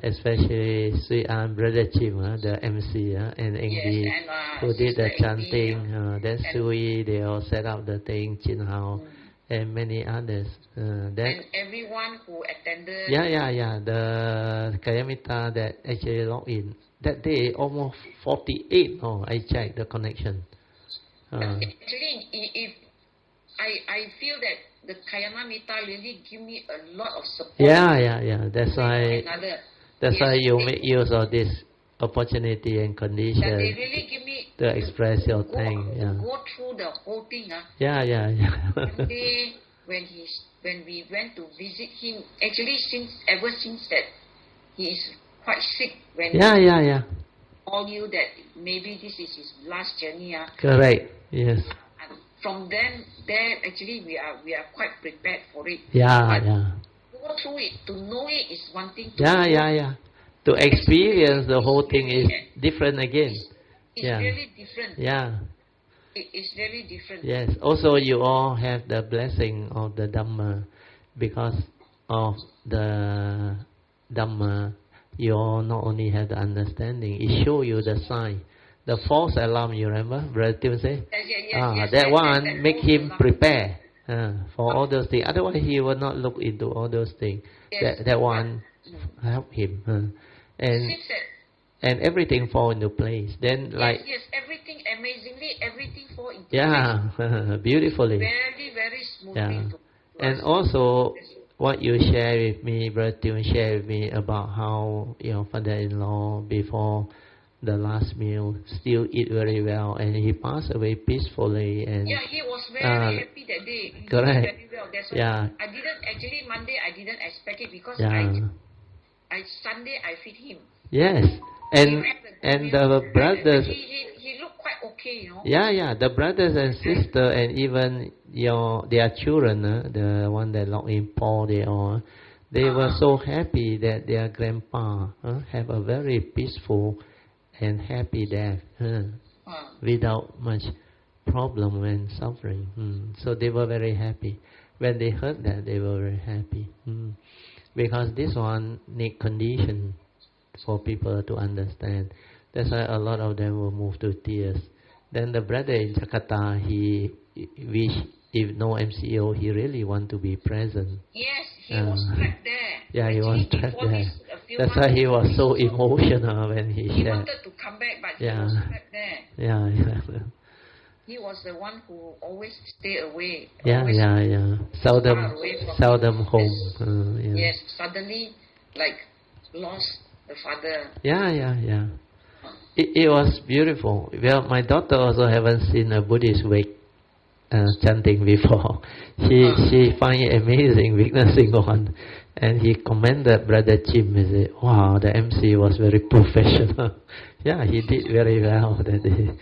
especially Sui An, Brother Chim, the MC, and Engi, who did the chanting. Then Sui, they all set up the thing, Chin Hao, and many others. And everyone who attended. Yeah. The Kayamita that actually logged in that day, almost 48. I checked the connection. Actually, if I feel that the Kayamamita really give me a lot of support. Yeah. That's why you make use of this opportunity and condition. That they really give me to express your thanks. Go through the whole thing. Yeah. One day when we went to visit him, actually ever since that he is quite sick. When Yeah. All knew that maybe this is his last journey. Correct. Yes. From then, actually we are quite prepared for it. Yeah. Go through it, to know it is one thing. Yeah. To experience the whole thing is different again. It's really different. Yeah. It's really different. Yes. Also, you all have the blessing of the Dhamma. Because of the Dhamma, you all not only have the understanding, it shows you the sign. The false alarm, you remember? Brother Tim say? That one make him prepare for all those things. Otherwise, he will not look into all those things. That one help him. And everything fall into place. Then yes, everything, amazingly, everything fall into place. Beautifully. Very, very smoothly. And also, what you share with me, Brother Tim share with me about how your father-in-law before the last meal still eat very well, and he passed away peacefully. And he was very happy that day. He correct. did very well. That's why I didn't actually Monday. I didn't expect it because I Sunday I feed him. Yes, and the brothers. He looked quite okay, you know. The brothers and sisters, and even their children, the one that locked in Paul, they were so happy that their grandpa have a very peaceful and happy death without much problem and suffering. So they were very happy. When they heard that, they were very happy. Because this one need condition for people to understand. That's why a lot of them will move to tears. Then the brother in Jakarta, he wish if no MCO, he really want to be present. Yes, he was trapped there. Yeah, he was trapped there. That's why he was so emotional when he shared. He wanted to come back, but he was trapped there. Yeah. He was the one who always stay away. Seldom home. Yes, suddenly lost the father. Yeah. It was beautiful. Well, my daughter also haven't seen a Buddhist wake chanting before. She find it amazing witnessing one, and he commended Brother Jim. He said, "Wow, the MC was very professional." He did very well that day.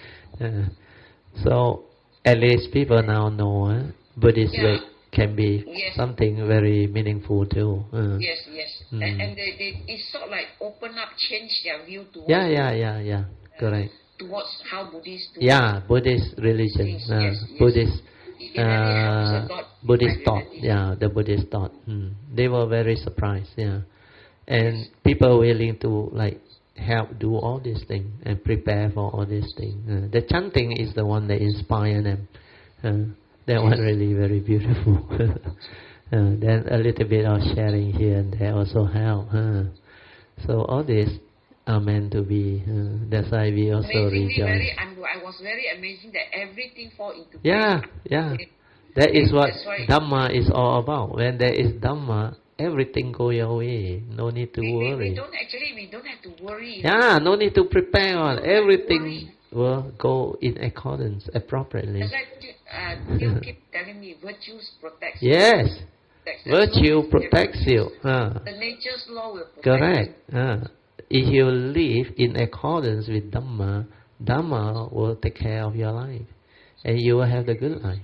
So at least people now know Buddhist wake can be something very meaningful too. Yes. And it sort of like open up, change their view towards. Correct. Towards how Buddhists do. Buddhist religion. Buddhist. Buddhist thought. The Buddhist thought. They were very surprised. And people willing to help do all these things and prepare for all these things. The chanting is the one that inspires them. That one really very beautiful. Then a little bit of sharing here and there also help. So all this are meant to be. That's why we also rejoice. I was very amazing that everything fall into place. Yeah. That is what Dhamma is all about. When there is Dhamma, everything go your way. No need to worry. We don't have to worry. No need to prepare. Everything will go in accordance appropriately. As you keep telling me, virtues protects you. Yes. Virtue protects you. The nature's law will protect correct. you. If you live in accordance with Dhamma, Dhamma will take care of your life. And you will have the good life.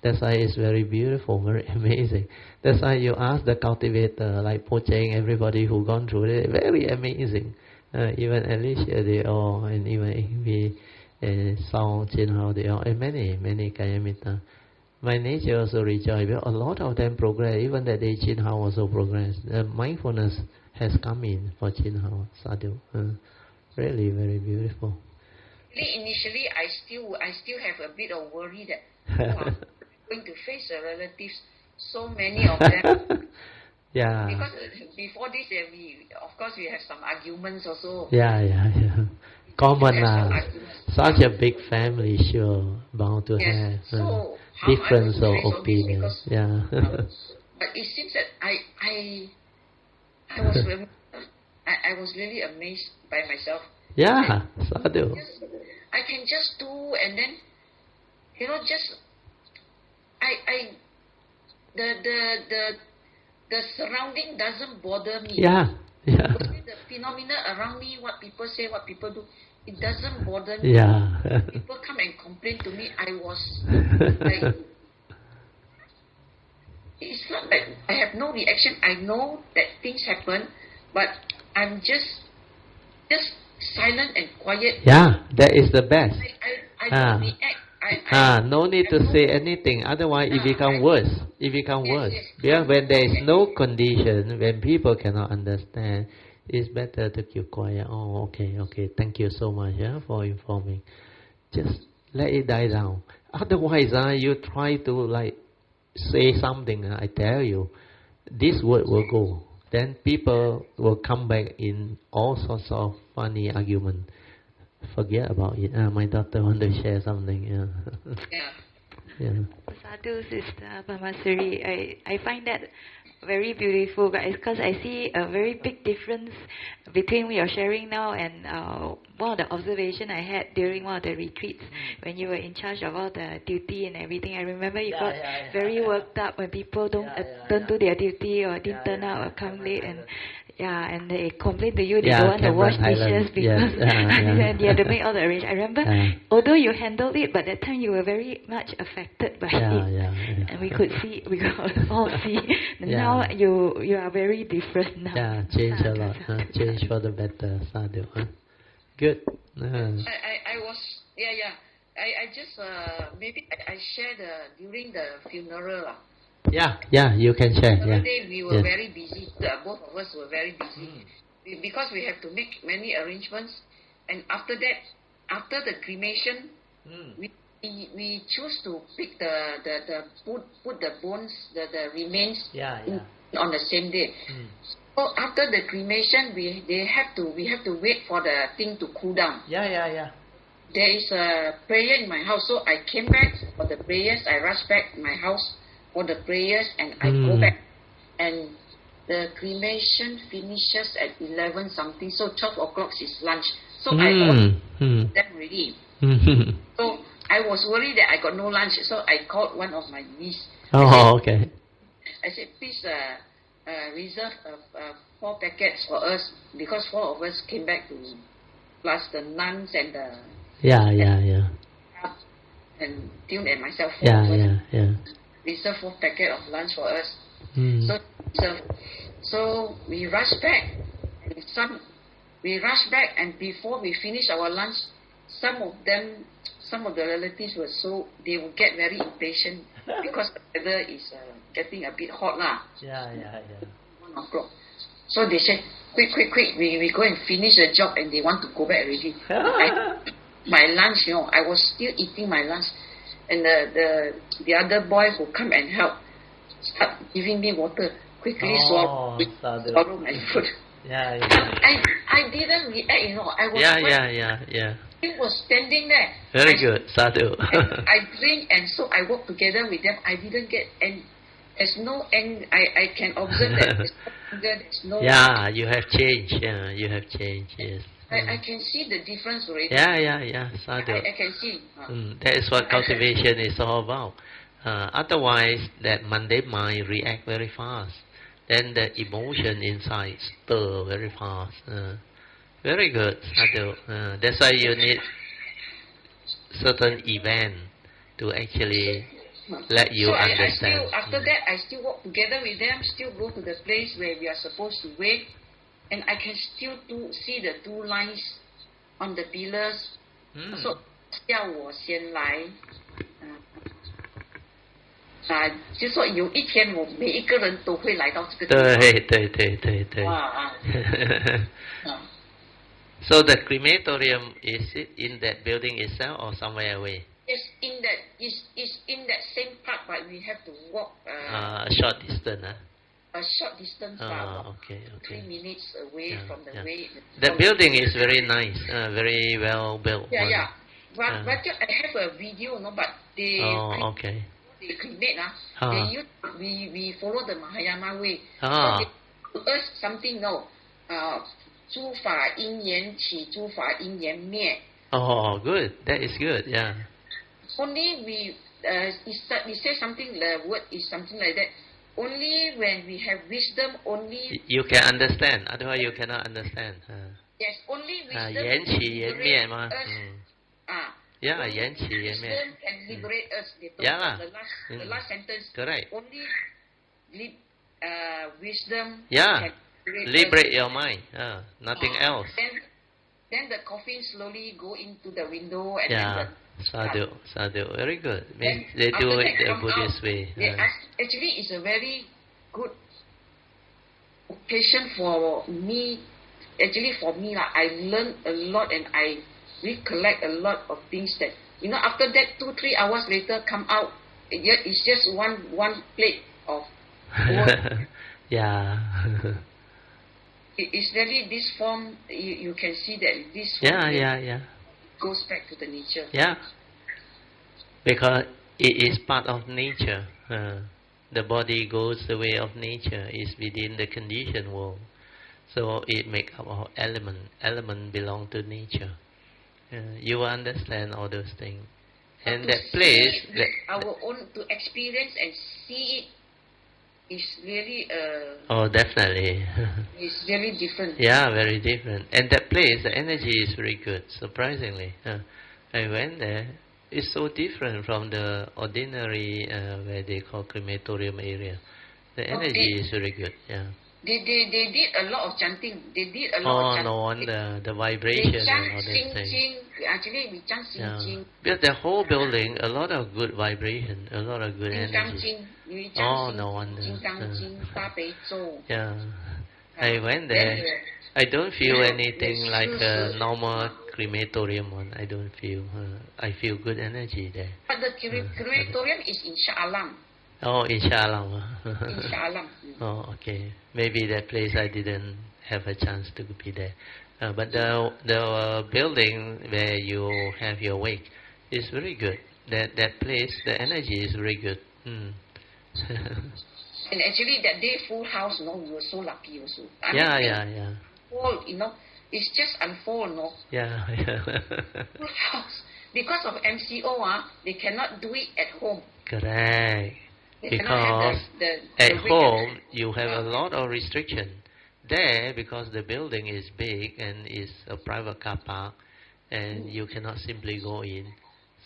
That's why it's very beautiful, very amazing. That's why you ask the cultivator, like Po Cheng, everybody who gone through it, very amazing. Even Alicia, they all, and even Ingvi, and Song, Chin Hao, they all, and many Kayamita. My nature also rejoice. A lot of them progress. Even that day, Chin Hao also progressed. Mindfulness has come in for Chin Hao, Sadhu. Really very beautiful. Initially, I still have a bit of worry that I'm going to face the relatives, so many of them. Because before this, we have some arguments also. Common such a big family, sure, bound to have difference of opinion. But it seems that I was really amazed by myself. Sadhu. I can just do, and then the surrounding doesn't bother me. The phenomena around me, what people say, what people do, it doesn't bother me. People come and complain to me. I was it's not that I have no reaction. I know that things happen, but I'm just silent and quiet. That is the best. I I don't react. No need to say anything, otherwise it become worse. It become worse. Because when there is no condition, when people cannot understand, it's better to keep quiet. Oh, okay, okay. Thank you so much for informing. Just let it die down. Otherwise, you try to like say something. I tell you, this word will go. Then people will come back in all sorts of funny argument. Forget about it. My daughter want to share something. Yeah. Sadhu, Sister Pamasuri, I find that very beautiful, guys, because I see a very big difference between your sharing now and one of the observation I had during one of the retreats when you were in charge of all the duty and everything. I remember you got very worked up when people don't do their duty or didn't turn up or come late, and they complain to you they don't want to wash dishes because and you had to make all the arrangements. I remember, although you handled it, but that time you were very much affected by it, and we could all see. Now you are very different now. Yeah, change a lot. Change for the better. Sadhu. Good. I was I just maybe I shared during the funeral. Yeah, you can share. The other day we were very busy. Both of us were very busy because we have to make many arrangements. And after that, after the cremation, we choose to pick put the bones, the remains on the same day. So after the cremation, we have to wait for the thing to cool down. There is a prayer in my house, so I came back for the prayers. I rushed back to my house for the prayers, and I go back, and the cremation finishes at 11 something, so 12 o'clock is lunch. So I ordered them already. So I was worried that I got no lunch, so I called one of my niece. Okay. I said, please reserve 4 packets for us, because 4 of us came back to, plus the nuns and the and Tune and myself. 4 of us. Reserve 4 packet of lunch for us. So we rushed back, and before we finished our lunch, some of the relatives they will get very impatient because the weather is getting a bit hot lah. 1 o'clock. So they said, quick, we go and finish the job, and they want to go back already. My lunch, I was still eating my lunch, and the other boy who come and help start giving me water, quickly swallow my food. I didn't react, I was he was standing there. Very good, Sadhu. I drink, and so I walk together with them. I didn't get any. There's no anger. I can observe that there's no anger. There's no. Yeah, you have changed. Yeah, you have changed. Yes. I can see the difference already. Yeah, Sadhu. I can see. That is what cultivation is all about. Otherwise, that mundane mind react very fast. Then the emotion inside stir very fast. Very good, Sadhu. That's why you need certain event to actually let you understand. After that, I still walk together with them, still go to the place where we are supposed to wait, and I can still see the 2 lines on the pillars. So, 叫我先来。就说有一天我每一个人都会来到这个地方。对。So the crematorium, is it in that building itself or somewhere away? Yes, it's in that same park, but we have to walk a short distance. A short distance, okay. 3 minutes away from the way. The building is very nice, very well built. Yeah. But I have a video, but they they cremate. We follow the Mahayana way. So they us something 诸法因缘起，诸法因缘灭。Good. That is good. Yeah. Only we say something. The word is something like that. Only when we have wisdom, only you can understand. Otherwise, you cannot understand. Yes, only wisdom 缘起缘灭嘛。缘起缘灭。Wisdom can liberate us. The last sentence. Correct. Only wisdom. Can liberate your mind. Nothing else. Then the coffin slowly go into the window, and Sadhu, sadhu, very good. Means they do it the Buddhist way. Actually, it's a very good occasion for me. Actually, for me, I learn a lot and I recollect a lot of things that, after that 2-3 hours later come out, it's just one plate of work. Yeah. It's really this form, you can see that this form yeah. Goes back to the nature. Yeah. Because it is part of nature. The body goes the way of nature, is within the conditioned world. So it makes up of element. Element belong to nature. You will understand all those things. And that place, our own to experience and see it is really oh, definitely. It's very different. Yeah, very different. And that place, the energy is very good. Surprisingly, I went there. It's so different from the ordinary where they call crematorium area. The energy is very good. Yeah. They did a lot of chanting. They did a lot of chanting. No wonder the vibration and all that thing. Actually, we chant Xing. Because the whole building, a lot of good vibration, a lot of good energy. No wonder. Yeah. I went there. I don't feel anything like a normal crematorium one. I don't feel. I feel good energy there. But the crematorium is in Shah Alam. Oh, in Shah Alam. In Shah Alam. Oh, okay. Maybe that place I didn't have a chance to be there. But the building where you have your wake is very good. That place, the energy is very good. And actually that day full house, we were so lucky also. Yeah. Full, it's just unfold, Yeah. Full house. Because of MCO, they cannot do it at home. Correct. They because at home you have a lot of restriction. There, because the building is big and is a private car park, and you cannot simply go in,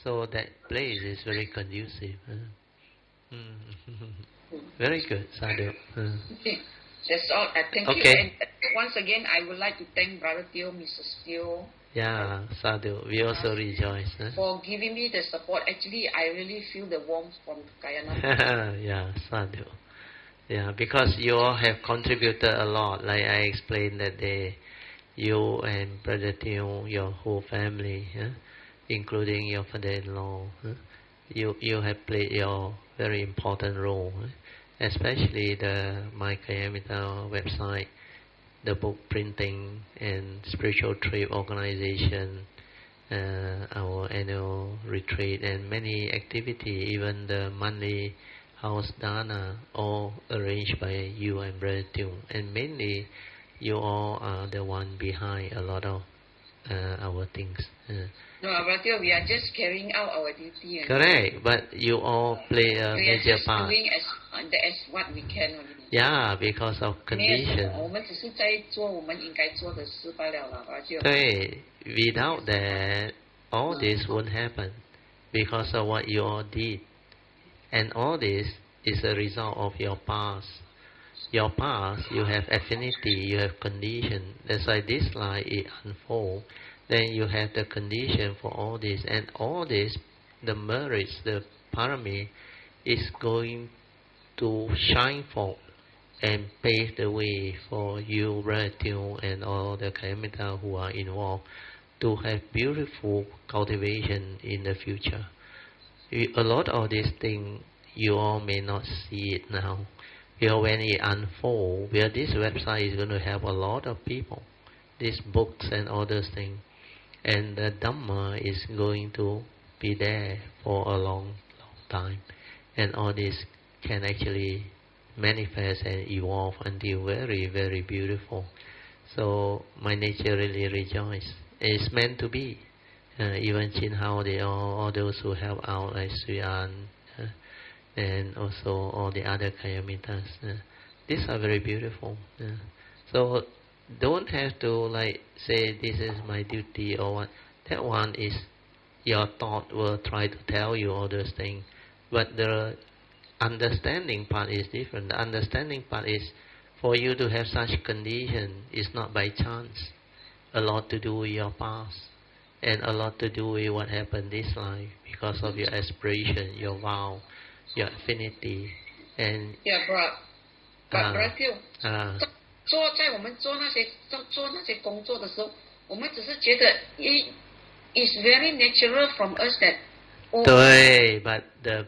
so that place is very conducive. Very good, Sadhu. That's all. Thank you. And once again, I would like to thank Brother Teo, Mrs. Teo. Yeah, Sadhu. We also rejoice. For giving me the support. Actually, I really feel the warmth from Guyana. Yeah, Sadhu. Yeah, because you all have contributed a lot. Like I explained that day, you and Brother Teo, your whole family, including your father-in-law, you have played your very important role, especially the My Kayamita website, the book printing and spiritual trip organization, our annual retreat and many activity, even the monthly house dana, all arranged by you and Brother Teo. And mainly, you all are the one behind a lot of our things. No, Brother Teo, we are just carrying out our duty. Correct, but you all play a major part. We are just doing as what we can. Yeah, because of condition. 我们只是在做我们应该做的事罢了啦，Brother Teo. 对 without that, all this won't happen because of what you all did. And all this is a result of your past. Your past, you have affinity, you have condition. That's why this life it unfolds. Then you have the condition for all this. And all this, the merits, the parami, is going to shine forth and pave the way for you, Brother Teo, and all the Kayamita who are involved to have beautiful cultivation in the future. A lot of these things you all may not see it now. Because when it unfolds, where this website is going to have a lot of people, these books and all those things, and the Dhamma is going to be there for a long time, and all this can actually manifest and evolve until very, very beautiful. So my nature really rejoices. It's meant to be. Even Chin Hao, all those who help out, like Sui An, and also all the other Kayamitas. These are very beautiful. So don't have to like say this is my duty or what. That one is your thought will try to tell you all those things. But the understanding part is different. The understanding part is for you to have such condition is not by chance. A lot to do with your past. and a lot to do with what happened this life because of your aspiration, your vow, your affinity, and but 在我们做那些工作的时候，我们只是觉得 it's very natural from us that. 对 but the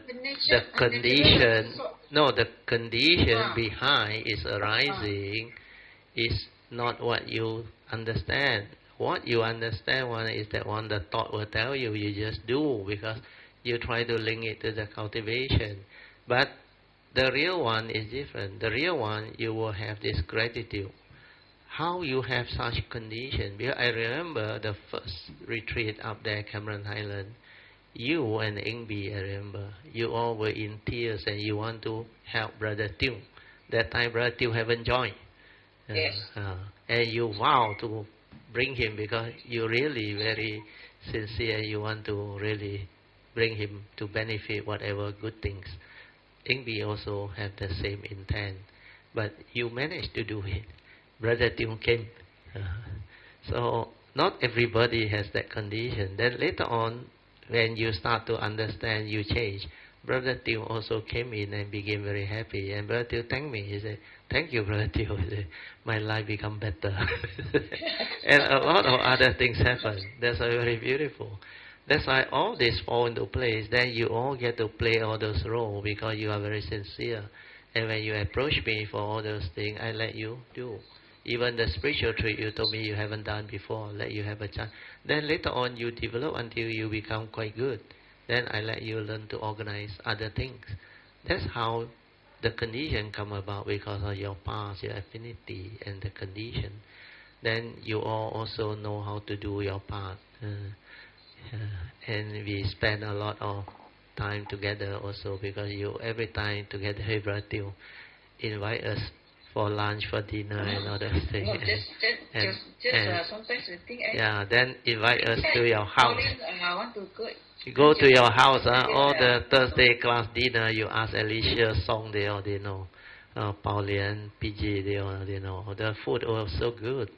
condition, the condition behind is arising is not what you understand. What you understand one is that one the thought will tell you, you just do because you try to link it to the cultivation. But the real one is different. The real one, you will have this gratitude. How you have such condition? Because I remember the first retreat up there, Cameron Highland. You and Ingbi, I remember, you all were in tears and you want to help Brother Tew. That time Brother Tew haven't joined. Yes. And you vow to bring him because you really very sincere. You want to really bring him to benefit whatever good things. Ingbi also have the same intent. But you managed to do it. Brother Tew came. So not everybody has that condition. Then later on, when you start to understand, you change. Brother Tew also came in and became very happy. And Brother Tew thanked me. He said, "Thank you, Brother Tew." He said, "My life become better." And a lot of other things happen. That's very beautiful. That's why all this fall into place. Then you all get to play all those roles because you are very sincere. And when you approach me for all those things, I let you do. Even the spiritual trip you told me you haven't done before, let you have a chance. Then later on you develop until you become quite good. Then I let you learn to organize other things. That's how the condition come about because of your past, your affinity and the condition. Then you all also know how to do your part. And we spend a lot of time together also because you every time together, hey Brother Tew, invite us for lunch, for dinner, and all those things. No, sometimes we think. Then invite us to your house. I want to go to your house. All the Thursday class dinner, you ask Alicia, Song, they all they know. Pao Lian, PG, they all they know. The food was so good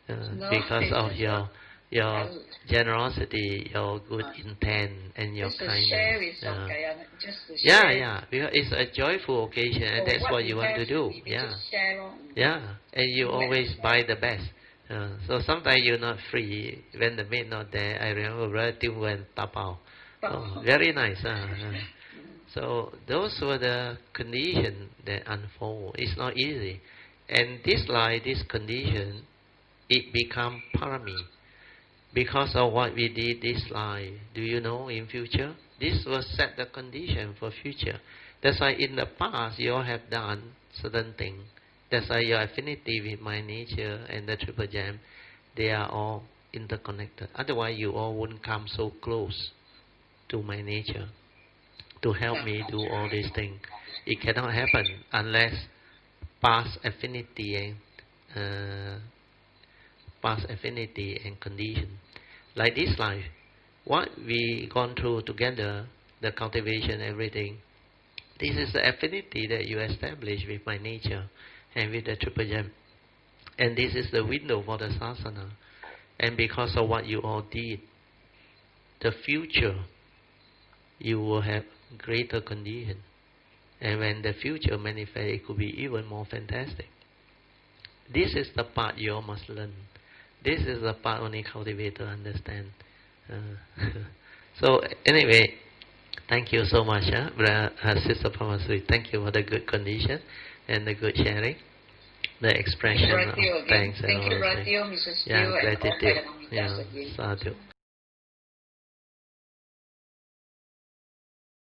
because of your generosity, your good intent, and your kindness. Because it's a joyful occasion, and that's what you want to do. And you always buy the best. So sometimes you're not free when the maid not there. I remember Brother Tew went tapao. Very nice. So those were the conditions that unfold. It's not easy, and this life, this condition, it become parami. Because of what we did this life, do you know in future? This will set the condition for future. That's why in the past you all have done certain things. That's why your affinity with my nature and the Triple Gem, they are all interconnected. Otherwise you all wouldn't come so close to my nature to help me do all these things. It cannot happen unless past affinity and condition. Like this life, what we gone through together, the cultivation, everything, this is the affinity that you establish with my nature and with the Triple Gem. And this is the window for the sasana. And because of what you all did, the future, you will have greater condition. And when the future manifests, it could be even more fantastic. This is the part you all must learn. This is the part only cultivator understand. So anyway, thank you so much, Sister Pamasuri. Thank you for the good condition and the good sharing, the expression of thanks. Thank you, Brother Tew, Mrs. Tew, gratitude. Sadhu.